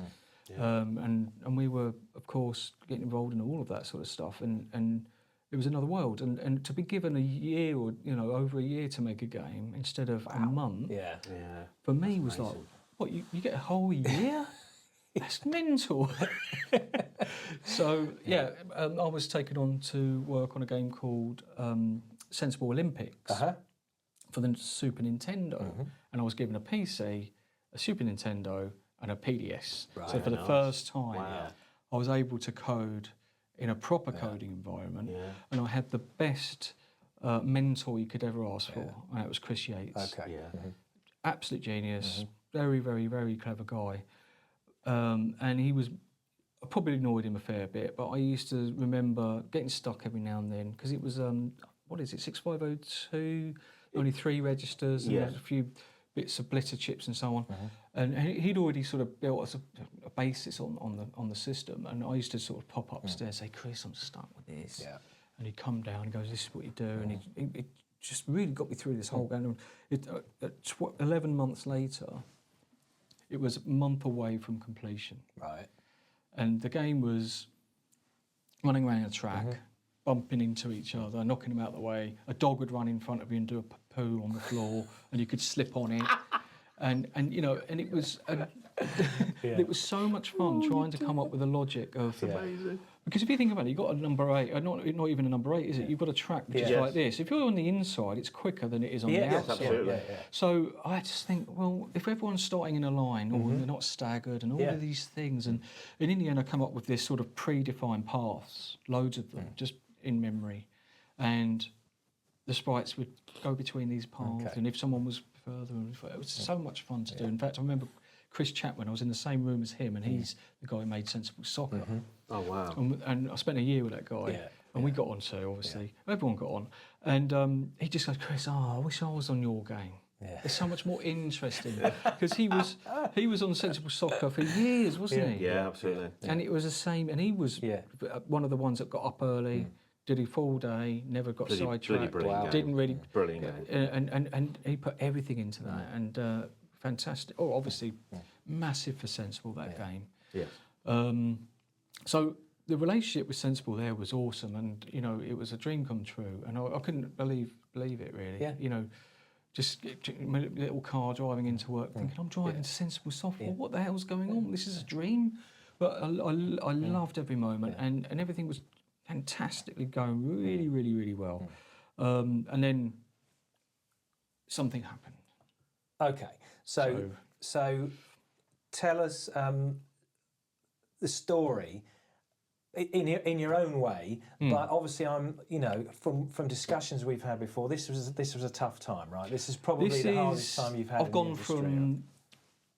And we were, of course, getting involved in all of that sort of stuff. And it was another world. And to be given a year or, you know, over a year to make a game instead of a month, Yeah. Yeah. for me was like, what, you get a whole year? That's mental. So, I was taken on to work on a game called Sensible Olympics, for the Super Nintendo, and I was given a PC, a Super Nintendo, and a PDS. Right. So for the Nice. first time, Wow. I was able to code in a proper coding environment, and I had the best mentor you could ever ask for, and it was Chris Yates. Okay. Yeah. Absolute genius, very, very, very clever guy. And he was, I probably annoyed him a fair bit, but I used to remember getting stuck every now and then, because it was, what is it, 6502, only 3 registers, and there's a few bits of blitter chips and so on. And he'd already sort of built us a basis on the system, and I used to sort of pop upstairs, say, Chris, I'm stuck with this. Yeah. And he'd come down and goes, this is what you do, and it just really got me through this whole game. 11 months later, it was a month away from completion. Right. And the game was running around a track, bumping into each other, knocking them out of the way. A dog would run in front of you and do a poo on the floor, and you could slip on it. And you know, and it was it was so much fun trying to come up with a logic of. Amazing. Because if you think about it, you've got a number 8, not even a number 8, is it? You've got a track which is like this. If you're on the inside, it's quicker than it is on the outside. Absolutely. So I just think, well, if everyone's starting in a line, or they're not staggered, and all of these things, and in the end I come up with this sort of predefined paths, loads of them, just in memory, and the sprites would go between these paths, and if someone was further, it was so much fun to do. In fact, I remember Chris Chapman, I was in the same room as him, and he's the guy who made Sensible Soccer. Oh, wow. And I spent a year with that guy, and we got on too, obviously. Everyone got on. And he just goes, Chris, I wish I was on your game. It's so much more interesting. Because he was on Sensible Soccer for years, wasn't he? Yeah, absolutely. And it was the same, and he was one of the ones that got up early, did a full day, never got sidetracked, didn't really... Brilliant game. And he put everything into that, and fantastic. Oh, obviously, massive for Sensible, that game. Yes. So the relationship with Sensible there was awesome, and you know, it was a dream come true, and I couldn't believe it really. Yeah. You know, just my little car driving into work, thinking I'm driving to Sensible Software. What the hell's going on? This is a dream. But I loved every moment, and everything was fantastically going really, really, really well. And then something happened. Okay, so tell us the story in your own way, but obviously from discussions we've had before, this was a tough time, right? This is probably the hardest time you've had. I've gone from,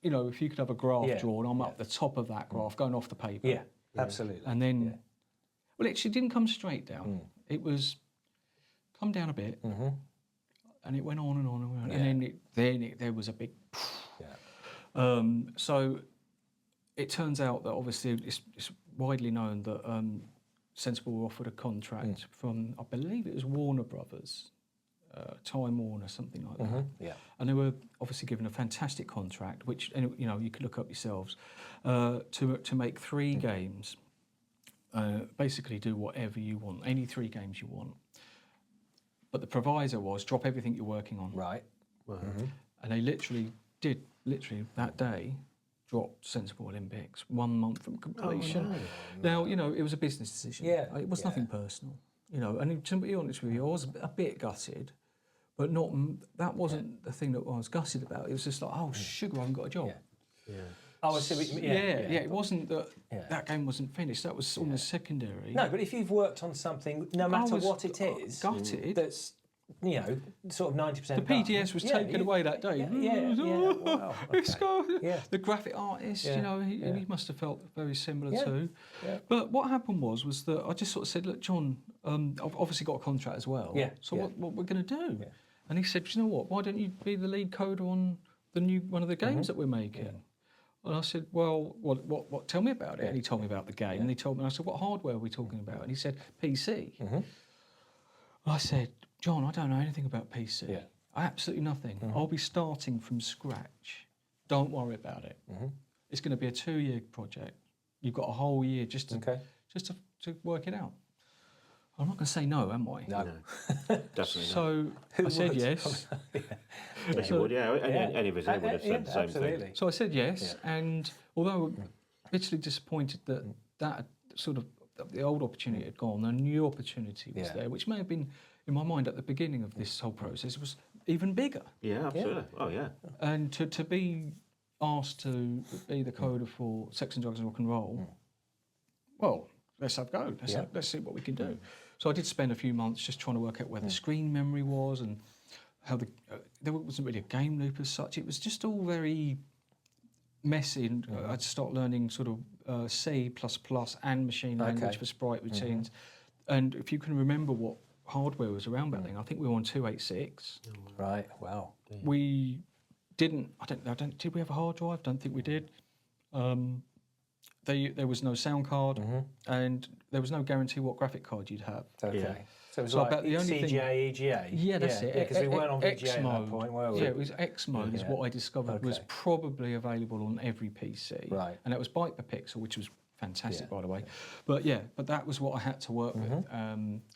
you know, if you could have a graph drawn, I'm up the top of that graph, going off the paper. Yeah, absolutely. And then, well, it actually didn't come straight down. It was come down a bit, and it went on and on and on, and then there was a big. So it turns out that obviously it's widely known that Sensible were offered a contract from, I believe it was Warner Brothers, Time Warner, something like that. Yeah. And they were obviously given a fantastic contract, which, you know, you could look up yourselves, to make 3 games, basically do whatever you want, any 3 games you want. But the proviso was drop everything you're working on. Right. And they literally that day, dropped Sensible Olympics 1 month from completion. Oh, no. Now, you know, it was a business decision. Yeah. It was nothing personal. You know, and to be honest with you, I was a bit gutted, but that wasn't the thing that I was gutted about. It was just like, oh, sugar, I haven't got a job. Yeah. Oh, I see what you mean. It wasn't that that game wasn't finished. That was almost secondary. No, but if you've worked on something, no matter what it is, gutted. That's, you know, sort of 90%. The PDS was taken away that day. Wow, okay. The graphic artist, you know, he must have felt very similar too. Yeah. But what happened was that I just sort of said, look, John, I've obviously got a contract as well. Yeah. So what we're going to do? Yeah. And he said, you know what? Why don't you be the lead coder on one of the games that we're making? Yeah. And I said, well, what? Tell me about it. And he told me about the game. And he told me. And I said, what hardware are we talking about? And he said, PC. And I said, John, I don't know anything about PC. Yeah. Absolutely nothing. I'll be starting from scratch. Don't worry about it. It's going to be a 2-year project. You've got a whole year just to work it out. I'm not going to say no, am I? No. Definitely so not. I said yes. You would, any of us would have said the same thing. So I said yes, and although I'm bitterly disappointed that sort of the old opportunity had gone, a new opportunity was there, which may have been, in my mind at the beginning of this whole process, was even bigger. Yeah, absolutely. Oh, yeah. And to be asked to be the coder for Sex and Drugs and Rock and Roll, well, let's have a go. Let's see what we can do. So I did spend a few months just trying to work out where the screen memory was and how there wasn't really a game loop as such. It was just all very messy, and I had to start learning sort of C++ and machine language for sprite routines. And if you can remember what hardware was around back then, I think we were on 286. Right. Wow. We didn't. Did we have a hard drive? Don't think we did. There was no sound card, and there was no guarantee what graphic card you'd have. Okay. Yeah. So it was So like about the only CGA, EGA. Yeah, that's it. Because we weren't on VGA X at that mode. point, were we? Yeah, it was X mode is what I discovered was probably available on every PC. Right. And that was byte per pixel, which was fantastic, by the way. But that was what I had to work with.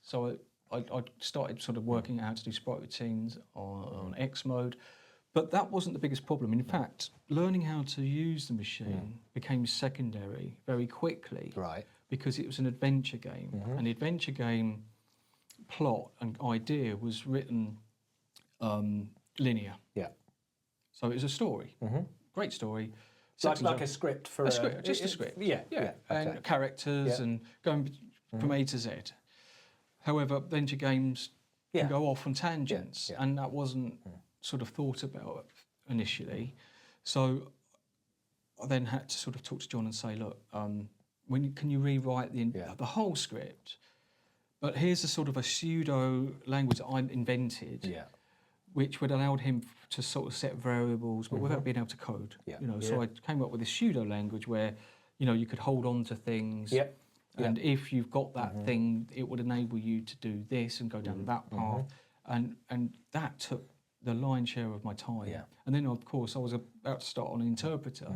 So I started sort of working out how to do sprite routines on X mode. But that wasn't the biggest problem. In fact, learning how to use the machine became secondary very quickly. Right. Because it was an adventure game. An adventure game plot and idea was written linear. Yeah. So it was a story. Great story. Like a script for a script, just a script. Yeah. And characters and going from A to Z. However, adventure games can go off on tangents, and that wasn't sort of thought about initially. So I then had to sort of talk to John and say, look, can you rewrite the whole script? But here's a sort of a pseudo language that I invented, which would allow him to sort of set variables, but without being able to code. So I came up with this pseudo language where, you could hold on to things. And if you've got that thing, it would enable you to do this and go down that path. And that took the lion's share of my time. And then, of course, I was about to start on an interpreter,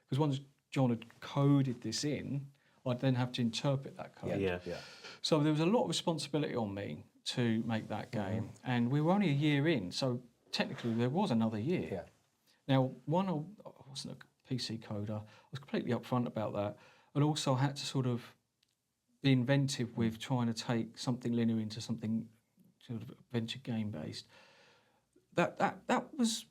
because once John had coded this in, I'd then have to interpret that code. So there was a lot of responsibility on me to make that game. And we were only a year in, so technically there was another year. Now, one, I wasn't a PC coder. I was completely upfront about that. And also I had to sort of be inventive with trying to take something linear into something sort of adventure game based. That was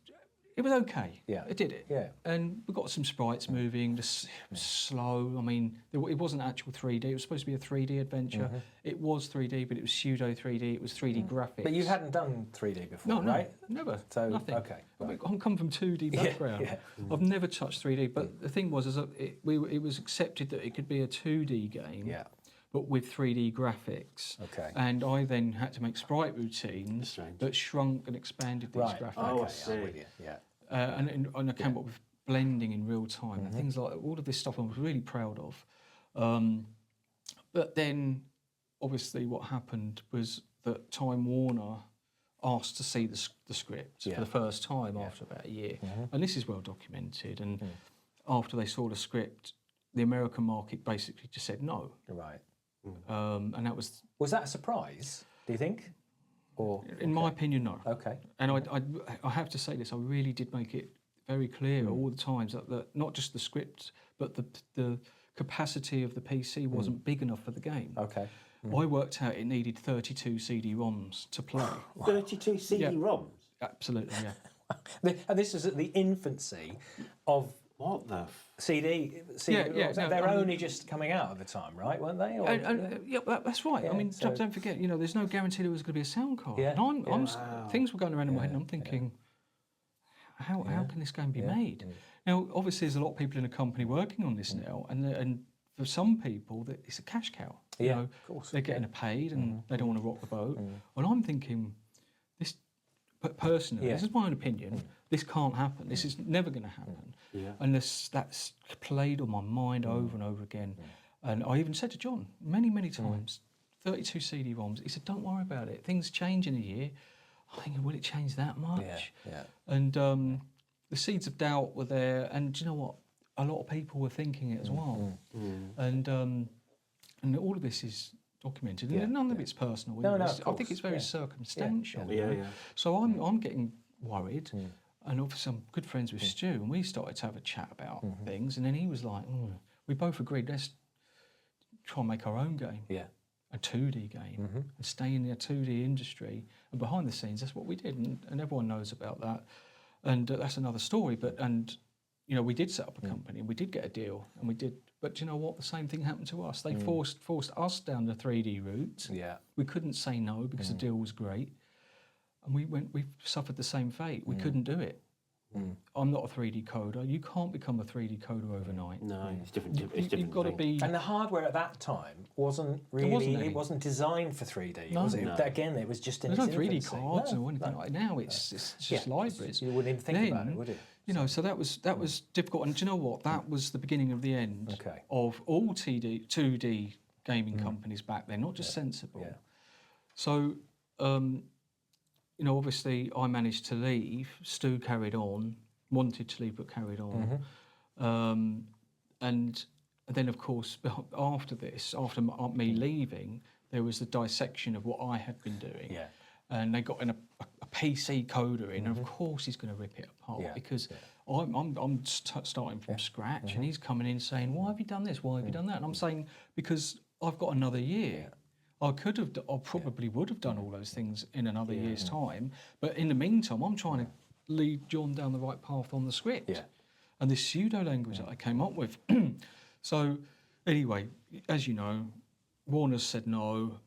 okay. It did it. And we got some sprites moving. It was slow. I mean, it wasn't actual 3D. It was supposed to be a 3D adventure. It was 3D, but it was pseudo 3D. It was 3D graphics. But you hadn't done 3D before, right? Never. So nothing. Okay. Right. I come from 2D background. I've never touched 3D. But the thing was, it was accepted that it could be a 2D game. But with 3D graphics. Okay. And I then had to make sprite routines that shrunk and expanded these graphics. Oh, I see. I'm with you. And I came up with blending in real time and things like all of this stuff I was really proud of. But then, obviously, what happened was that Time Warner asked to see the script for the first time after about a year. And this is well documented. And after they saw the script, the American market basically just said no. Right. And that was... Was that a surprise, do you think? Or in my opinion, no. Okay. And I have to say this, I really did make it very clear all the times that not just the script, but the capacity of the PC wasn't big enough for the game. Okay. I worked out it needed 32 CD-ROMs to play. 32 CD-ROMs? Absolutely, yeah. And this was at the infancy of What the... CD. They're only just coming out at the time, right? Weren't they? Or, That's right. I mean, don't forget, there's no guarantee there was going to be a sound card. And things were going around in my head, and I'm thinking, how can this game be made? Now, obviously, there's a lot of people in the company working on this now, and for some people, it's a cash cow. Of course. They're getting paid, and they don't want to rock the boat. And I'm thinking, but personally, this is my own opinion, this can't happen. This is never going to happen. And that's played on my mind over and over again. And I even said to John many, many times, 32 CD-ROMs, he said, don't worry about it. Things change in a year. I'm thinking, will it change that much? And the seeds of doubt were there. And do you know what? A lot of people were thinking it as well. And all of this is documented, and none of it's personal. I think it's very circumstantial. So I'm getting worried, and obviously I'm good friends with Stu, and we started to have a chat about things, and then he was like, we both agreed, let's try and make our own game. a 2D game and stay in the 2D industry. And behind the scenes, that's what we did, and everyone knows about that. And that's another story. You know, we did set up a company, and we did get a deal, and we did. But you know what? The same thing happened to us. They forced us down the 3D route. Yeah. We couldn't say no because the deal was great, and we suffered the same fate. We couldn't do it. I'm not a 3D coder. You can't become a 3D coder overnight. No, it's different. It's different. You've got to be. And the hardware at that time wasn't designed for 3D, No. was it? No. Again, it was just in There's no its 3D infancy. cards or anything like that. Now it's just libraries. You wouldn't even think about it, would you? You know, so that was difficult. And do you know what? That was the beginning of the end of all 2D gaming companies back then, not just Sensible. Yeah. So, you know, obviously I managed to leave. Stu carried on, wanted to leave but carried on. And then, of course, after me leaving, there was the dissection of what I had been doing. Yeah. And they got in a PC coder in, and of course he's going to rip it apart because I'm starting from scratch, and he's coming in saying, "Why have you done this? Why have you done that?" And I'm saying, because I've got another year. I probably would have done all those things in another year's time, but in the meantime, I'm trying to lead John down the right path on the script and this pseudo language that I came up with. So, anyway, as you know, Warner's said no.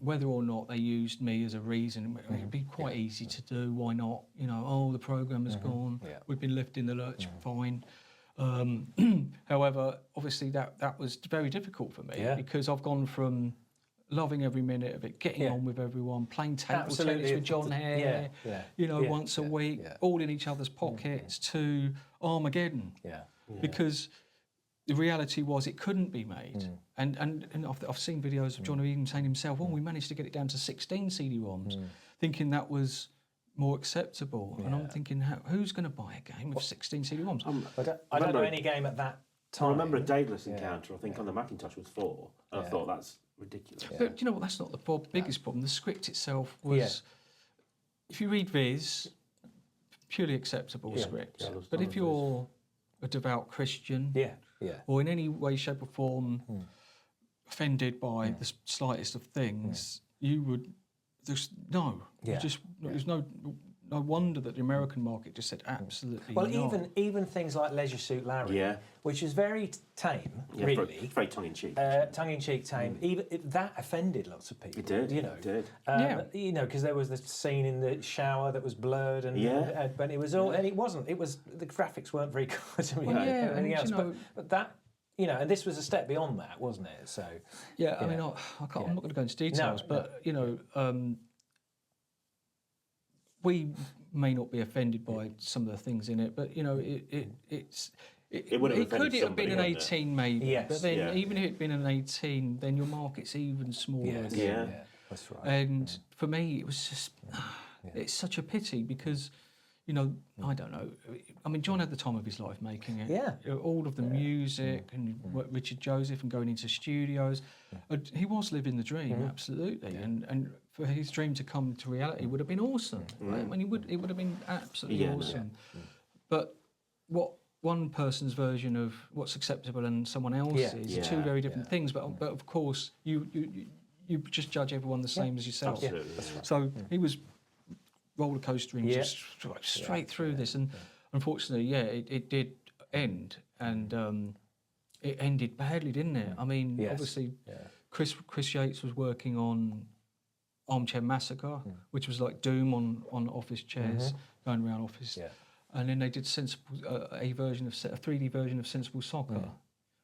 Whether or not they used me as a reason, it'd be quite easy to do. Why not? You know, the program has gone. We've been left in the lurch. Fine. However, obviously that was very difficult for me because I've gone from loving every minute of it, getting on with everyone, playing table tennis with John Hare, once a week, all in each other's pockets, to Armageddon. Because the reality was it couldn't be made. And I've seen videos of John even saying himself, we managed to get it down to 16 CD-ROMs, thinking that was more acceptable. And I'm thinking, who's going to buy a game with 16 CD-ROMs? I don't know any game at that time. I remember a Daedalus encounter, I think on the Macintosh was 4, and I thought that's ridiculous. But you know what, that's not the biggest problem. The script itself was, if you read Viz, purely acceptable script. But if you're a devout Christian, or in any way, shape or form offended by the slightest of things, you would, there's no wonder that the American market just said absolutely Well, not. even things like Leisure Suit Larry, which is very tame, really. It's very tongue-in-cheek. Tongue-in-cheek tame. Even that offended lots of people. It did. It did. Yeah. Because there was the scene in the shower that was blurred, and but it was all, and it wasn't. It was the graphics weren't very good. Anything else. But that. And this was a step beyond that, wasn't it? So. Yeah, I mean, I'm not going to go into details, but we may not be offended by some of the things in it, but it could have been an 18 maybe. Yes. But then even if it had been an 18, then your market's even smaller. Yeah, that's right. And for me, it was just it's such a pity because. I don't know. I mean, John had the time of his life making it. Yeah. All of the music and Richard Joseph and going into studios. He was living the dream, absolutely. And for his dream to come to reality would have been awesome. Right? I mean, it would have been absolutely awesome. But what one person's version of what's acceptable and someone else's is two very different things. But of course, you just judge everyone the same as yourself. Absolutely. So he was roller coastering just straight through this, and unfortunately, it did end, and it ended badly, didn't it? I mean, obviously, Chris Yates was working on Armchair Massacre, which was like Doom on office chairs, going around office, and then they did a 3D version of Sensible Soccer,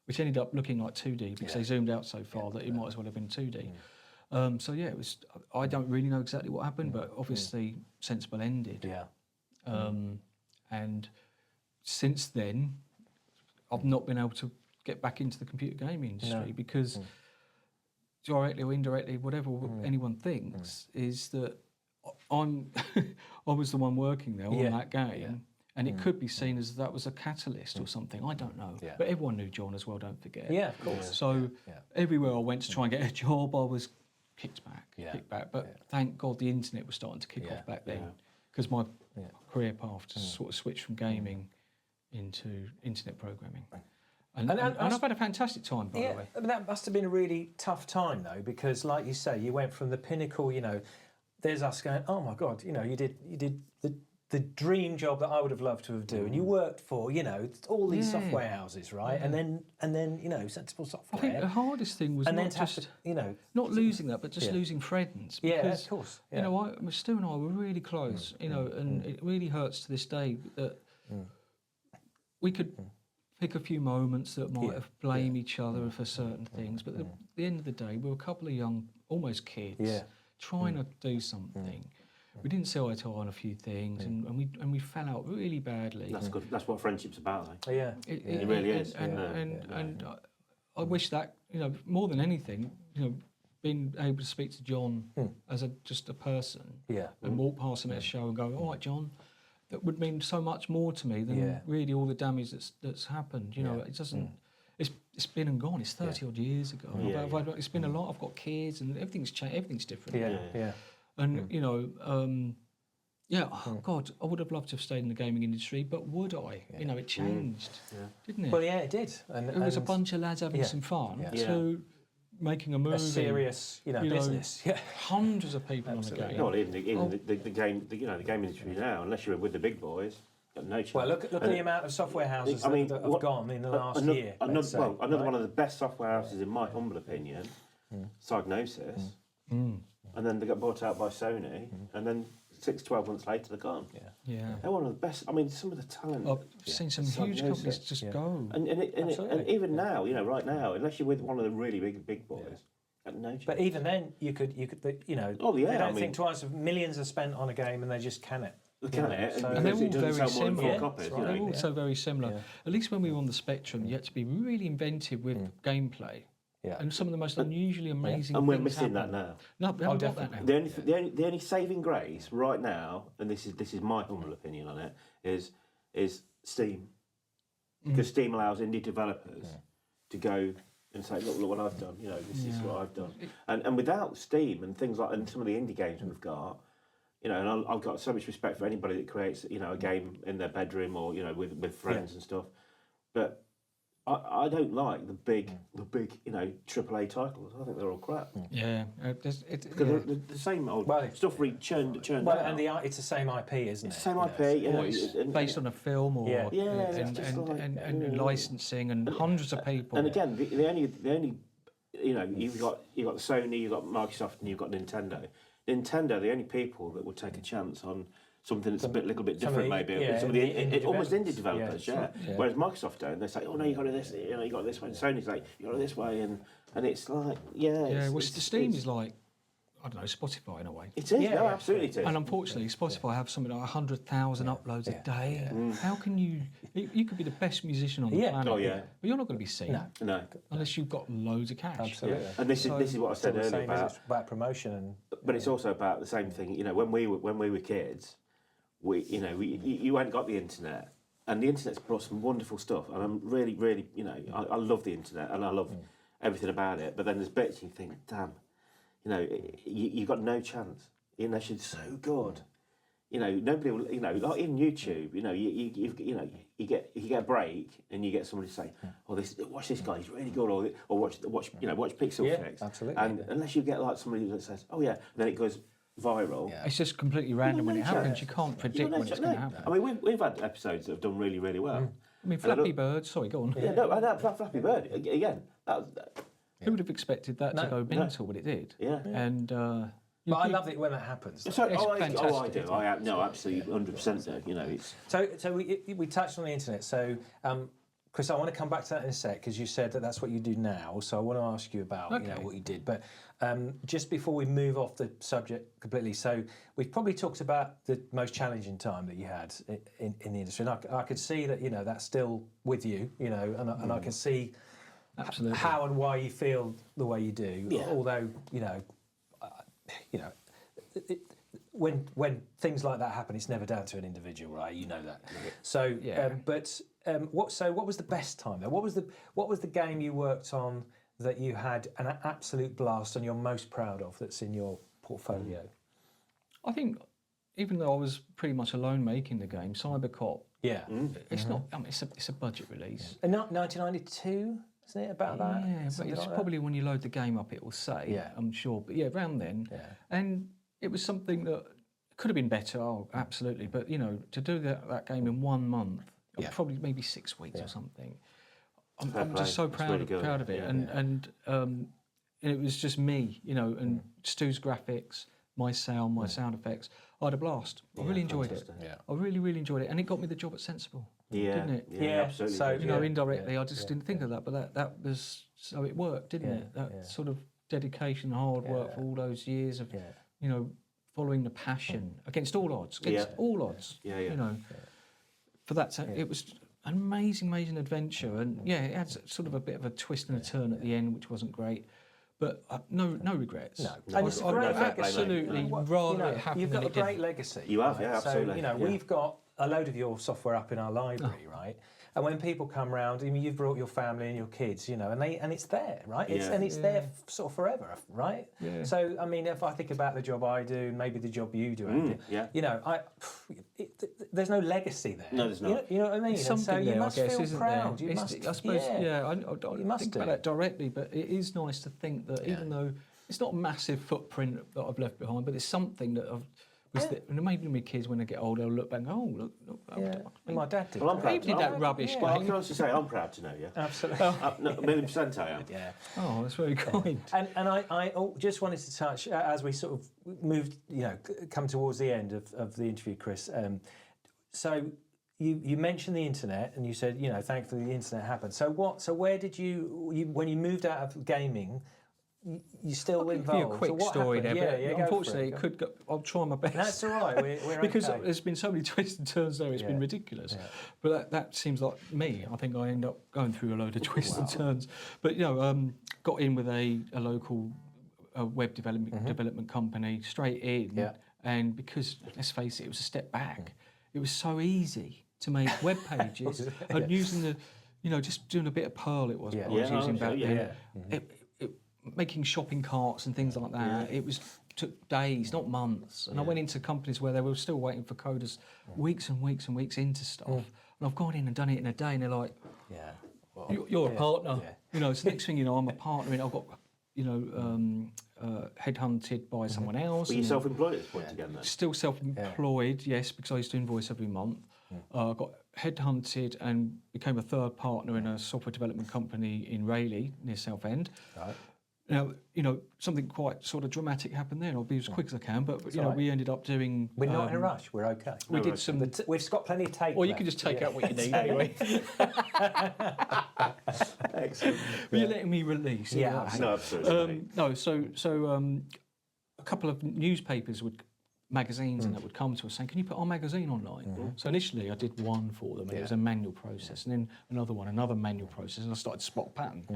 which ended up looking like 2D because they zoomed out so far that it might as well have been 2D. It was. I don't really know exactly what happened, but obviously Sensible ended. And since then, I've not been able to get back into the computer gaming industry because directly or indirectly, whatever anyone thinks is that I was the one working there on that game. And it could be seen as that was a catalyst or something. I don't know. But everyone knew John as well, don't forget. Yeah, of course. So everywhere I went to try and get a job, I was kicked back. But thank God the internet was starting to kick off back then because my career path just sort of switched from gaming into internet programming. And I've had a fantastic time, by the way. But that must have been a really tough time though, because like you say, you went from the pinnacle. There's us going, oh my God, you did the dream job that I would have loved to have done, and you worked for all these software houses, right? And then Sensible Software. I think the hardest thing was not losing that, but just losing friends. Yeah, Because, of course. Stu and I were really close, and it really hurts to this day that we could pick a few moments that might have blamed each other for certain things, but at the end of the day, we were a couple of young, almost kids, trying to do something. We didn't see eye to eye on a few things, and we fell out really badly. That's good. That's what friendship's about, though. Yeah, it really is. And I wish that more than anything, being able to speak to John as just a person, and walk past him at a show and go, "All right, John," that would mean so much more to me than really all the damage that's happened. It doesn't. It's been and gone. It's 30 odd years ago. It's been a lot. I've got kids, and everything's changed. Everything's different. Yeah. And God, I would have loved to have stayed in the gaming industry, but would I? It changed, didn't it? Well, yeah, it did. And it was a bunch of lads having some fun to making a movie, a serious, business. Hundreds of people on the game. No, even the game, the game industry now, unless you're with the big boys, got no chance. Well, look at the amount of software houses that have gone in the last year. Another one of the best software houses, in my humble opinion, Psygnosis. And then they got bought out by Sony, and then 6-12 months later they're gone. They're one of the best. I mean, some of the talent. I've seen some huge companies just go. And even now, right now, unless you're with one of the really big boys, no chance. But even then, you could, they don't think twice. Millions are spent on a game, and they just can it. And they're all very similar. Copies, They're also very similar. At least when we were on the spectrum, you had to be really inventive with gameplay. And some of the most unusually amazing and we're things missing happen. that now. No, we haven't got that now. The only saving grace right now, and this is my humble opinion on it, is Steam, because Steam allows indie developers to go and say, look what I've done. This is what I've done. And without Steam and things like, and some of the indie games we've got, and I've got so much respect for anybody that creates a game in their bedroom or with friends and stuff, but I don't like the big AAA titles. I think they're all crap. Yeah, because they're the same old stuff churned out. And it's the same IP, isn't it? It's the same IP. It's based on a film or and licensing and hundreds of people. And again, the only you've got the Sony, you've got Microsoft, and you've got Nintendo. Nintendo, the only people that would take a chance on something that's a little bit different, some of the almost indie developers, Whereas Microsoft don't. They say, "Oh no, you got to this, you got this way." And Sony's like, "You got to this way," and it's like, Well, Steam is like, I don't know, Spotify in a way. It is, absolutely it is. And unfortunately, Spotify have something like 100,000 uploads a day. How can you could be the best musician on the planet, but you're not going to be seen. No. Unless you've got loads of cash. Absolutely. And this is what I said earlier about promotion, but it's also about the same thing. When we were kids, you ain't got the internet, and the internet's brought some wonderful stuff, and I'm really, really, I love the internet and I love everything about it. But then there's bits you think, damn, you've got no chance. Unless you're so good, nobody will, like in YouTube, you get a break and you get somebody to say, "Oh, watch this guy, he's really good," or watch Pixel Fix. Absolutely. And unless you get like somebody that says, "Oh yeah," and then it goes viral. It's just completely random when it happens. You can't predict when it's going to happen. I mean, we've had episodes that have done really, really well. I mean, Flappy Bird. Sorry, go on. Flappy Bird again. Who would have expected that to go mental, but it did. Yeah. And but I love it when that happens. I do. Absolutely, 100% do. It's So we touched on the internet. So Chris, I want to come back to that in a sec because you said that's what you do now. So I want to ask you about what you did. But just before we move off the subject completely, so we've probably talked about the most challenging time that you had in the industry. And I could see that that's still with you, and I can see absolutely how and why you feel the way you do. Yeah. Although when things like that happen, it's never down to an individual, right? You know that. So, what was the best time though? What was the game you worked on that you had an absolute blast and you're most proud of that's in your portfolio? I think even though I was pretty much alone making the game, Cybercop, Yeah. it's not. I mean, it's a budget release. And 1992, isn't it about that? Yeah, but Something it's like that? probably when you load the game up, it will say. Yeah. I'm sure, but yeah, around then. Yeah. And it was something that could have been better. Oh, absolutely. But to do that game in 1 month, or Yeah. probably maybe 6 weeks or something. I'm Fair just so play. It's proud really of, good. proud of it, Yeah. and it was just me, and Stu's graphics, my sound, my sound effects. I had a blast. I really enjoyed fantastic. it. Yeah. I really, really enjoyed it, and it got me the job at Sensible, Yeah, didn't it? Yeah, absolutely. So, did, yeah. Indirectly, I just didn't think of that, but that was so it worked, didn't it? That sort of dedication, hard work for all those years of, following the passion against all odds, all odds. Yeah, yeah. For that, it was an amazing adventure, and it had sort of a bit of a twist and a turn at the end, which wasn't great. But no regrets. No. And it's a great legacy. Absolutely, rather it happen You've than got a it didn't. great legacy. You have, right? yeah, absolutely. So, we've got a load of your software up in our library, right? And when people come round, you've brought your family and your kids, and it's there, right? It's there sort of forever, right? Yeah. So, I mean, if I think about the job I do, maybe the job you do, Andy, there's no legacy there. No, there's not. You know what I mean? There's And so something you there, must I guess, feel isn't proud. there? You must, I suppose, I you don't must think do. about that directly, but it is nice to think that even though it's not a massive footprint that I've left behind, but it's something that I've. Maybe my kids, when they get older, will look back and go, oh, look. My dad did. Well, I'm proud. He did that rubbish Well, I game. can honestly say I'm proud to know you. Absolutely. No, 1,000,000% I am. Yeah. Oh, that's very kind. And I just wanted to touch, as we sort of moved, come towards the end of the interview, Chris. So you mentioned the internet, and you said, thankfully the internet happened. So where did you when you moved out of gaming, you still I'll involved? give you a quick So what story happened? there, Yeah, but go unfortunately, for it could go, I'll try my best. That's all right. We're because okay. there's been so many twists and turns there, it's been ridiculous. Yeah. But that seems like me. I think I end up going through a load of twists and turns. But got in with a local web development company straight in, and because let's face it, it was a step back. It was so easy to make web pages and using the, just doing a bit of Perl. It was what I was using back then. Making shopping carts and things like that. It took days, not months. And I went into companies where they were still waiting for coders weeks and weeks and weeks into stuff. And I've gone in and done it in a day, and they're like, you're a partner. So the next thing you know, I'm a partner, and I've got, headhunted by someone else. Were you self-employed at this point again then? Still self-employed, yes, because I used to invoice every month. I got headhunted and became a third partner in a software development company in Rayleigh, near Southend. Right. Now, something quite sort of dramatic happened there. I'll be as quick as I can, but we ended up doing. We're not in a rush. We're okay. We did some. We've got plenty of tape. Or you can just take out what you need anyway. Excellent. But you're letting me release. Yeah, No, absolutely. A couple of newspapers magazines and that would come to us saying, can you put our magazine online? So initially I did one for them, and it was a manual process, and then another manual process, and I started to spot a pattern.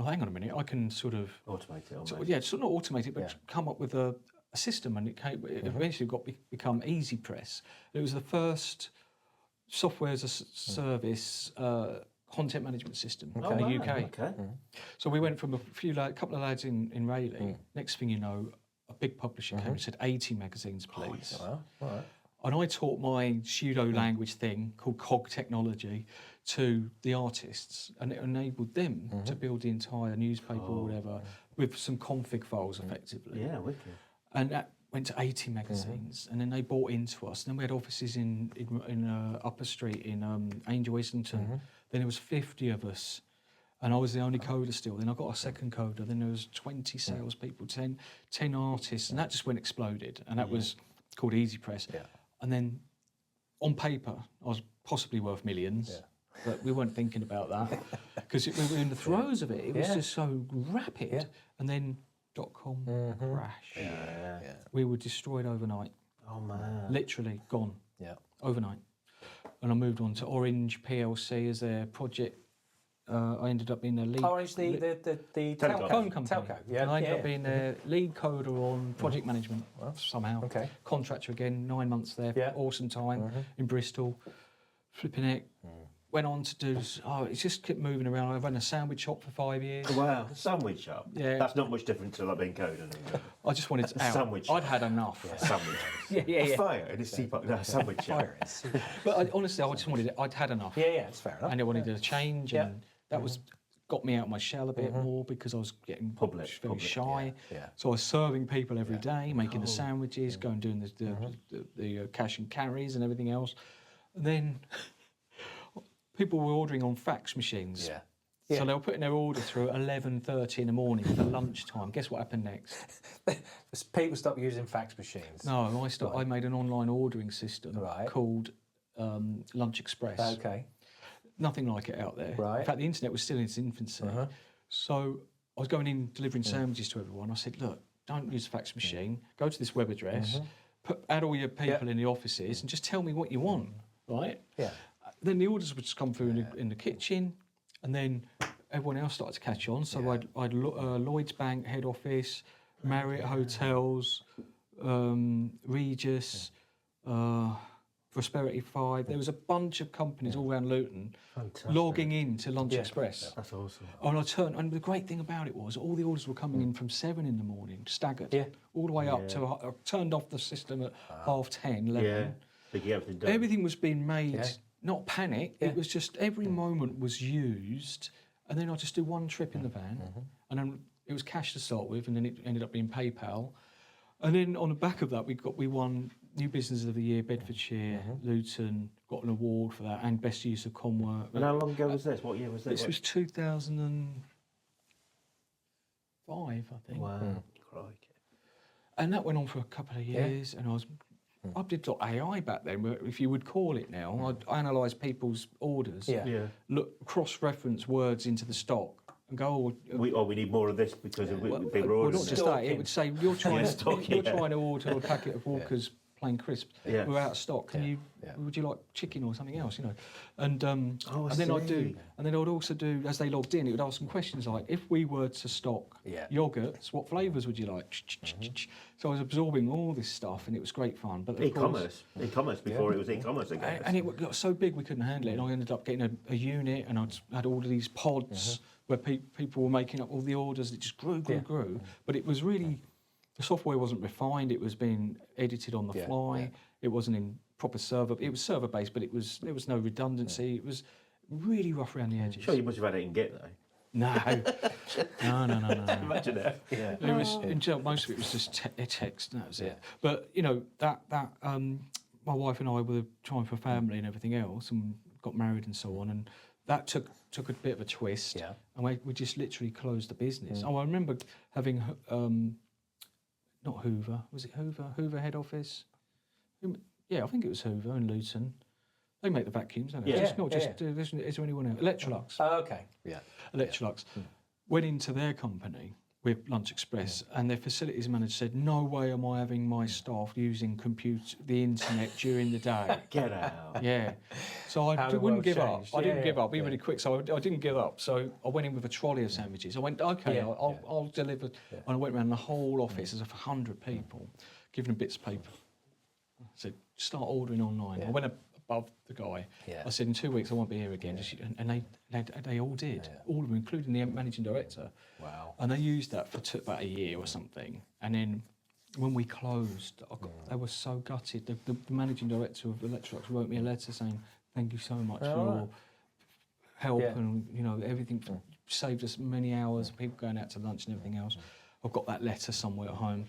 Oh, hang on a minute, I can sort of Automate it almost. sort of not automate it, but come up with a system, and it eventually become Easy Press. It was the first software as a service content management system in the UK. Okay. So we went from a couple of lads in Rayleigh. Next thing you know, a big publisher came and said 80 magazines, please. Well, all right. And I taught my pseudo language thing called cog technology to the artists, and it enabled them to build the entire newspaper or whatever with some config files effectively. Yeah, wicked. And that went to 80 magazines, and then they bought into us. And then we had offices in Upper Street in Angel Islington. Then there was 50 of us. And I was the only coder still. Then I got a second coder. Then there was 20 salespeople, 10 artists, and that just went exploded. And that was called Easy Press. Yeah. And then on paper, I was possibly worth millions, but we weren't thinking about that because we were in the throes of it. It was just so rapid. Yeah. And then .com crash. Yeah. We were destroyed overnight. Oh man. Literally gone. Yeah. Overnight. And I moved on to Orange PLC as their project. I ended up being a lead. Orange, the telco. Phone company. Telco. Yeah. And I ended up being their lead coder on project management somehow. Okay. Contractor again, 9 months there. Yeah. Awesome time in Bristol. Flipping it. went on to do. It's just kept moving around. I've run a sandwich shop for 5 years. Wow, sandwich shop. Yeah. That's not much different to like being coded. I just wanted to out. Sandwich I'd had enough. Sandwich. Yeah. Fire in a teapot. No, sandwich shop. But honestly, I just wanted it. I'd had enough. Yeah, it's fair enough. And I wanted a change, and that was got me out of my shell a bit more because I was getting very shy. Yeah. So I was serving people every day, making the sandwiches, going doing the cash and carries and everything else. And then people were ordering on fax machines. Yeah. So they were putting their order through at 11:30 in the morning for lunchtime. Guess what happened next? People stopped using fax machines. No, I made an online ordering system called Lunch Express. Okay. Nothing like it out there. Right. In fact, the internet was still in its infancy. So I was going in delivering sandwiches to everyone. I said, look, don't use a fax machine. Go to this web address, add all your people in the offices, and just tell me what you want, right? Yeah. Then the orders would just come through in the kitchen, and then everyone else started to catch on. So I'd Lloyd's Bank head office, Marriott Hotels, Regis, Prosperity 5. There was a bunch of companies all around Luton logging in to Lunch Express. That's awesome. And the great thing about it was all the orders were coming in from 7 in the morning, staggered, all the way up to, I turned off the system at 10:30, 11. Yeah, to get everything done. Everything was being made, not panic, it was just every moment was used, and then I'd just do one trip in the van, and then it was cash to start with, and then it ended up being PayPal. And then on the back of that, we won New Business of the Year, Bedfordshire, Luton, got an award for that, and Best Use of Comwork. And how long ago was this? What year was this? This was 2005, I think. Wow, crikey. And that went on for a couple of years, and I did .ai back then, if you would call it now. I'd analyse people's orders, look, cross-reference words into the stock, and go, we need more of this because of bigger orders. Well, not just that, it would say, you're trying to order a packet of Walker's plain crisps. We're out of stock. Would you like chicken or something else? You know, and then I'd also do, as they logged in, it would ask them questions like, if we were to stock yogurts, what flavours would you like? So I was absorbing all this stuff, and it was great fun. But e-commerce before it was e-commerce again. And it got so big we couldn't handle it, and I ended up getting a unit, and I had all of these pods where people were making up all the orders. It just grew. But it was really, the software wasn't refined. It was being edited on the fly. It wasn't in proper server. It was server based, but there was no redundancy. It was really rough around the edges. Sure, you must have had it in Git though. No. Imagine that. Yeah. It was, most of it was just text, and that was it. But you know that my wife and I were trying for family and everything else, and got married and so on, and that took a bit of a twist. Yeah. And we just literally closed the business. Oh, I remember having not Hoover. Was it Hoover? Hoover head office. Yeah, I think it was Hoover in Luton. They make the vacuums, don't they? Is there anyone else? Electrolux. Oh, okay. Yeah. Electrolux. Went into their company with Lunch Express, and their facilities manager said, "No way am I having my staff using the internet during the day." Get out. Yeah. So I wouldn't give up. I didn't give up. Be really quick. So I didn't give up. So I went in with a trolley of sandwiches. I went, okay, I'll deliver. And I went around the whole office. There's 100 people, giving them bits of paper. I said, start ordering online. I went above the guy. I said, in 2 weeks I won't be here again. And they all did, all of them, including the managing director. Wow. And they used that for about a year or something. And then when we closed, they were so gutted. The managing director of Electrolux wrote me a letter saying, thank you so much for your help and everything. Saved us many hours, people going out to lunch and everything else. I've got that letter somewhere at home.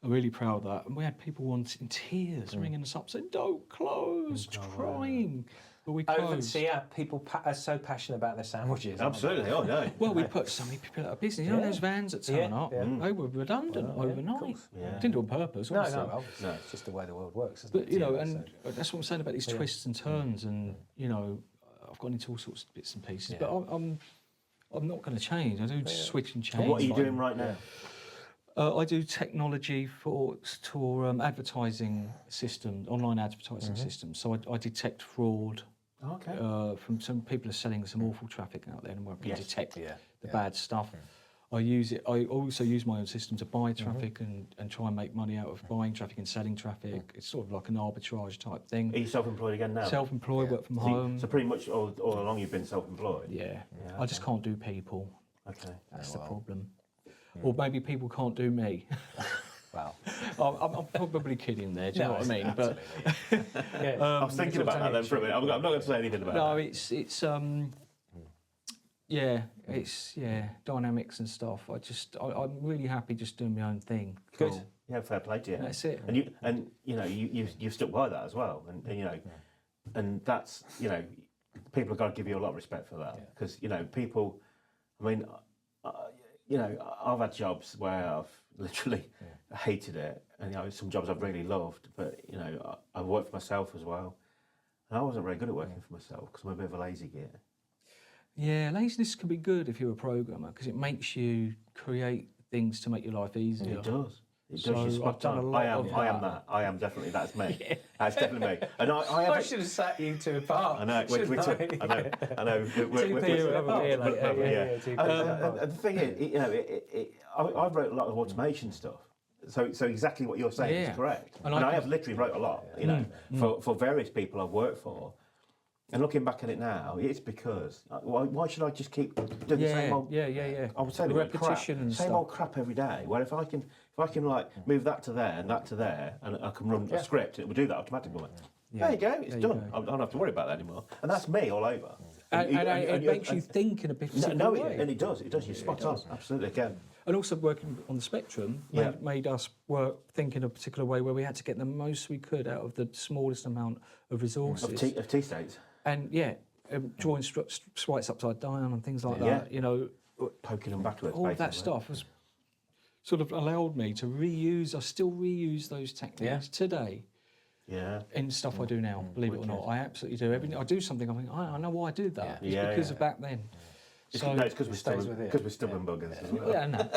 I'm really proud of that. And we had people in tears ringing us up saying, don't close, crying. But we closed. People are so passionate about their sandwiches. Absolutely, oh no. Well, we put so many people out of business. You know those vans that turn up? They were redundant overnight. Didn't do it on purpose, obviously. No, it's just the way the world works, isn't but, it? And that's what I'm saying about these twists and turns, and, I've gone into all sorts of bits and pieces. But I'm not going to change. I do switch and change. And what are you doing right now? I do technology for advertising systems, online advertising systems. So I detect fraud. From some people are selling some awful traffic out there, and I can detect the bad stuff. I use it. I also use my own system to buy traffic and try and make money out of buying traffic and selling traffic. It's sort of like an arbitrage type thing. Are you self-employed again now? Self-employed, work from home. So pretty much all along you've been self-employed? Yeah. I just can't do people. Okay. That's the problem. Or maybe people can't do me. Well, I'm probably kidding there, do you know what I mean? But I was thinking about that then for a minute. I'm not going to say anything about no, that. it's dynamics and stuff. I'm really happy just doing my own thing. Good. Cool. Yeah, fair play to you. That's it. And you stuck by that as well. And you know, and that's, you know, people have got to give you a lot of respect for that, because you know, people. I mean, you know, I've had jobs where I've literally hated it, and you know, some jobs I've really loved, but you know, I've worked for myself as well, and I wasn't very good at working for myself because I'm a bit of a lazy git. Yeah, laziness can be good if you're a programmer because it makes you create things to make your life easier. It does. It does. So You're spot I've done on. a lot of I am that. that. I am definitely. That's me. That's definitely me. And I I should have sat you two apart. I know. We're shouldn't I know. I know. Two people apart. Yeah. Two people apart. And the thing is, you know, I wrote a lot of automation stuff. So exactly what you're saying is correct. And I have literally wrote a lot, you know, for various people I've worked for. And looking back at it now, it's because why should I just keep doing the same old? I would say the repetition and same stuff. old crap every day. Where if I can like move that to there and that to there, and I can run a script, it will do that automatically. There you go, it's done. I don't have to worry about that anymore. And that's me all over. And it makes you think in a particular way. And it does. It does. You're spot on. Absolutely, again. And also working on the spectrum made us work think in a particular way where we had to get the most we could out of the smallest amount of resources. Of T-states. And drawing sprites upside down and things like that, you know. Poking them backwards. All of that stuff has sort of allowed me to reuse, I still reuse those techniques today. Yeah. In stuff I do now, believe it or not. I absolutely do. Every I do something, I think, I know why I do that. It's because of back then. It's because we're stubborn buggers as well. Yeah, no.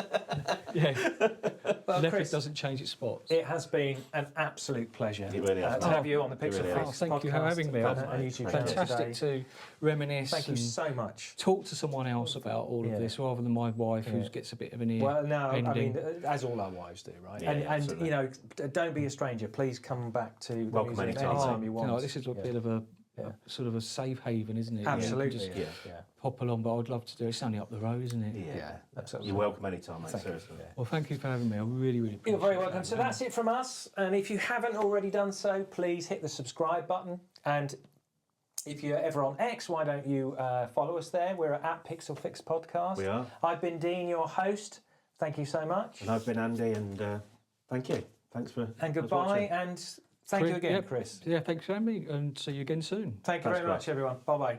Well, Leopard Chris, doesn't change its spots. it has been an absolute pleasure It really has. to have you on the Pixel really Freaks has. Thank you for podcast having me. and YouTube channel Fantastic today. to reminisce. Thank you and so much. talk to someone else about all of this rather than my wife who gets a bit of an ear. Well, no, ending. I mean, as all our wives do, right? Yeah, and absolutely. you know, don't be a stranger. Please come back to the Welcome museum anytime. you want. This is a bit of a sort of a safe haven, isn't it? Absolutely. You can just Yeah. pop along, but I'd love to do it. It's only up the road, isn't it? Yeah, absolutely. You're welcome anytime, mate. Seriously. Well, thank you for having me. I really, really appreciate it. You're very welcome. So that's it from us. And if you haven't already done so, please hit the subscribe button. And if you're ever on X, why don't you follow us there? We're at Pixel Fix Podcast. We are. I've been Dean, your host. Thank you so much. And I've been Andy, and thank you. Thanks for And goodbye. watching. And thank you again, Chris. Yeah, thanks for having me, and see you again soon. Thank you very much, everyone. Bye-bye.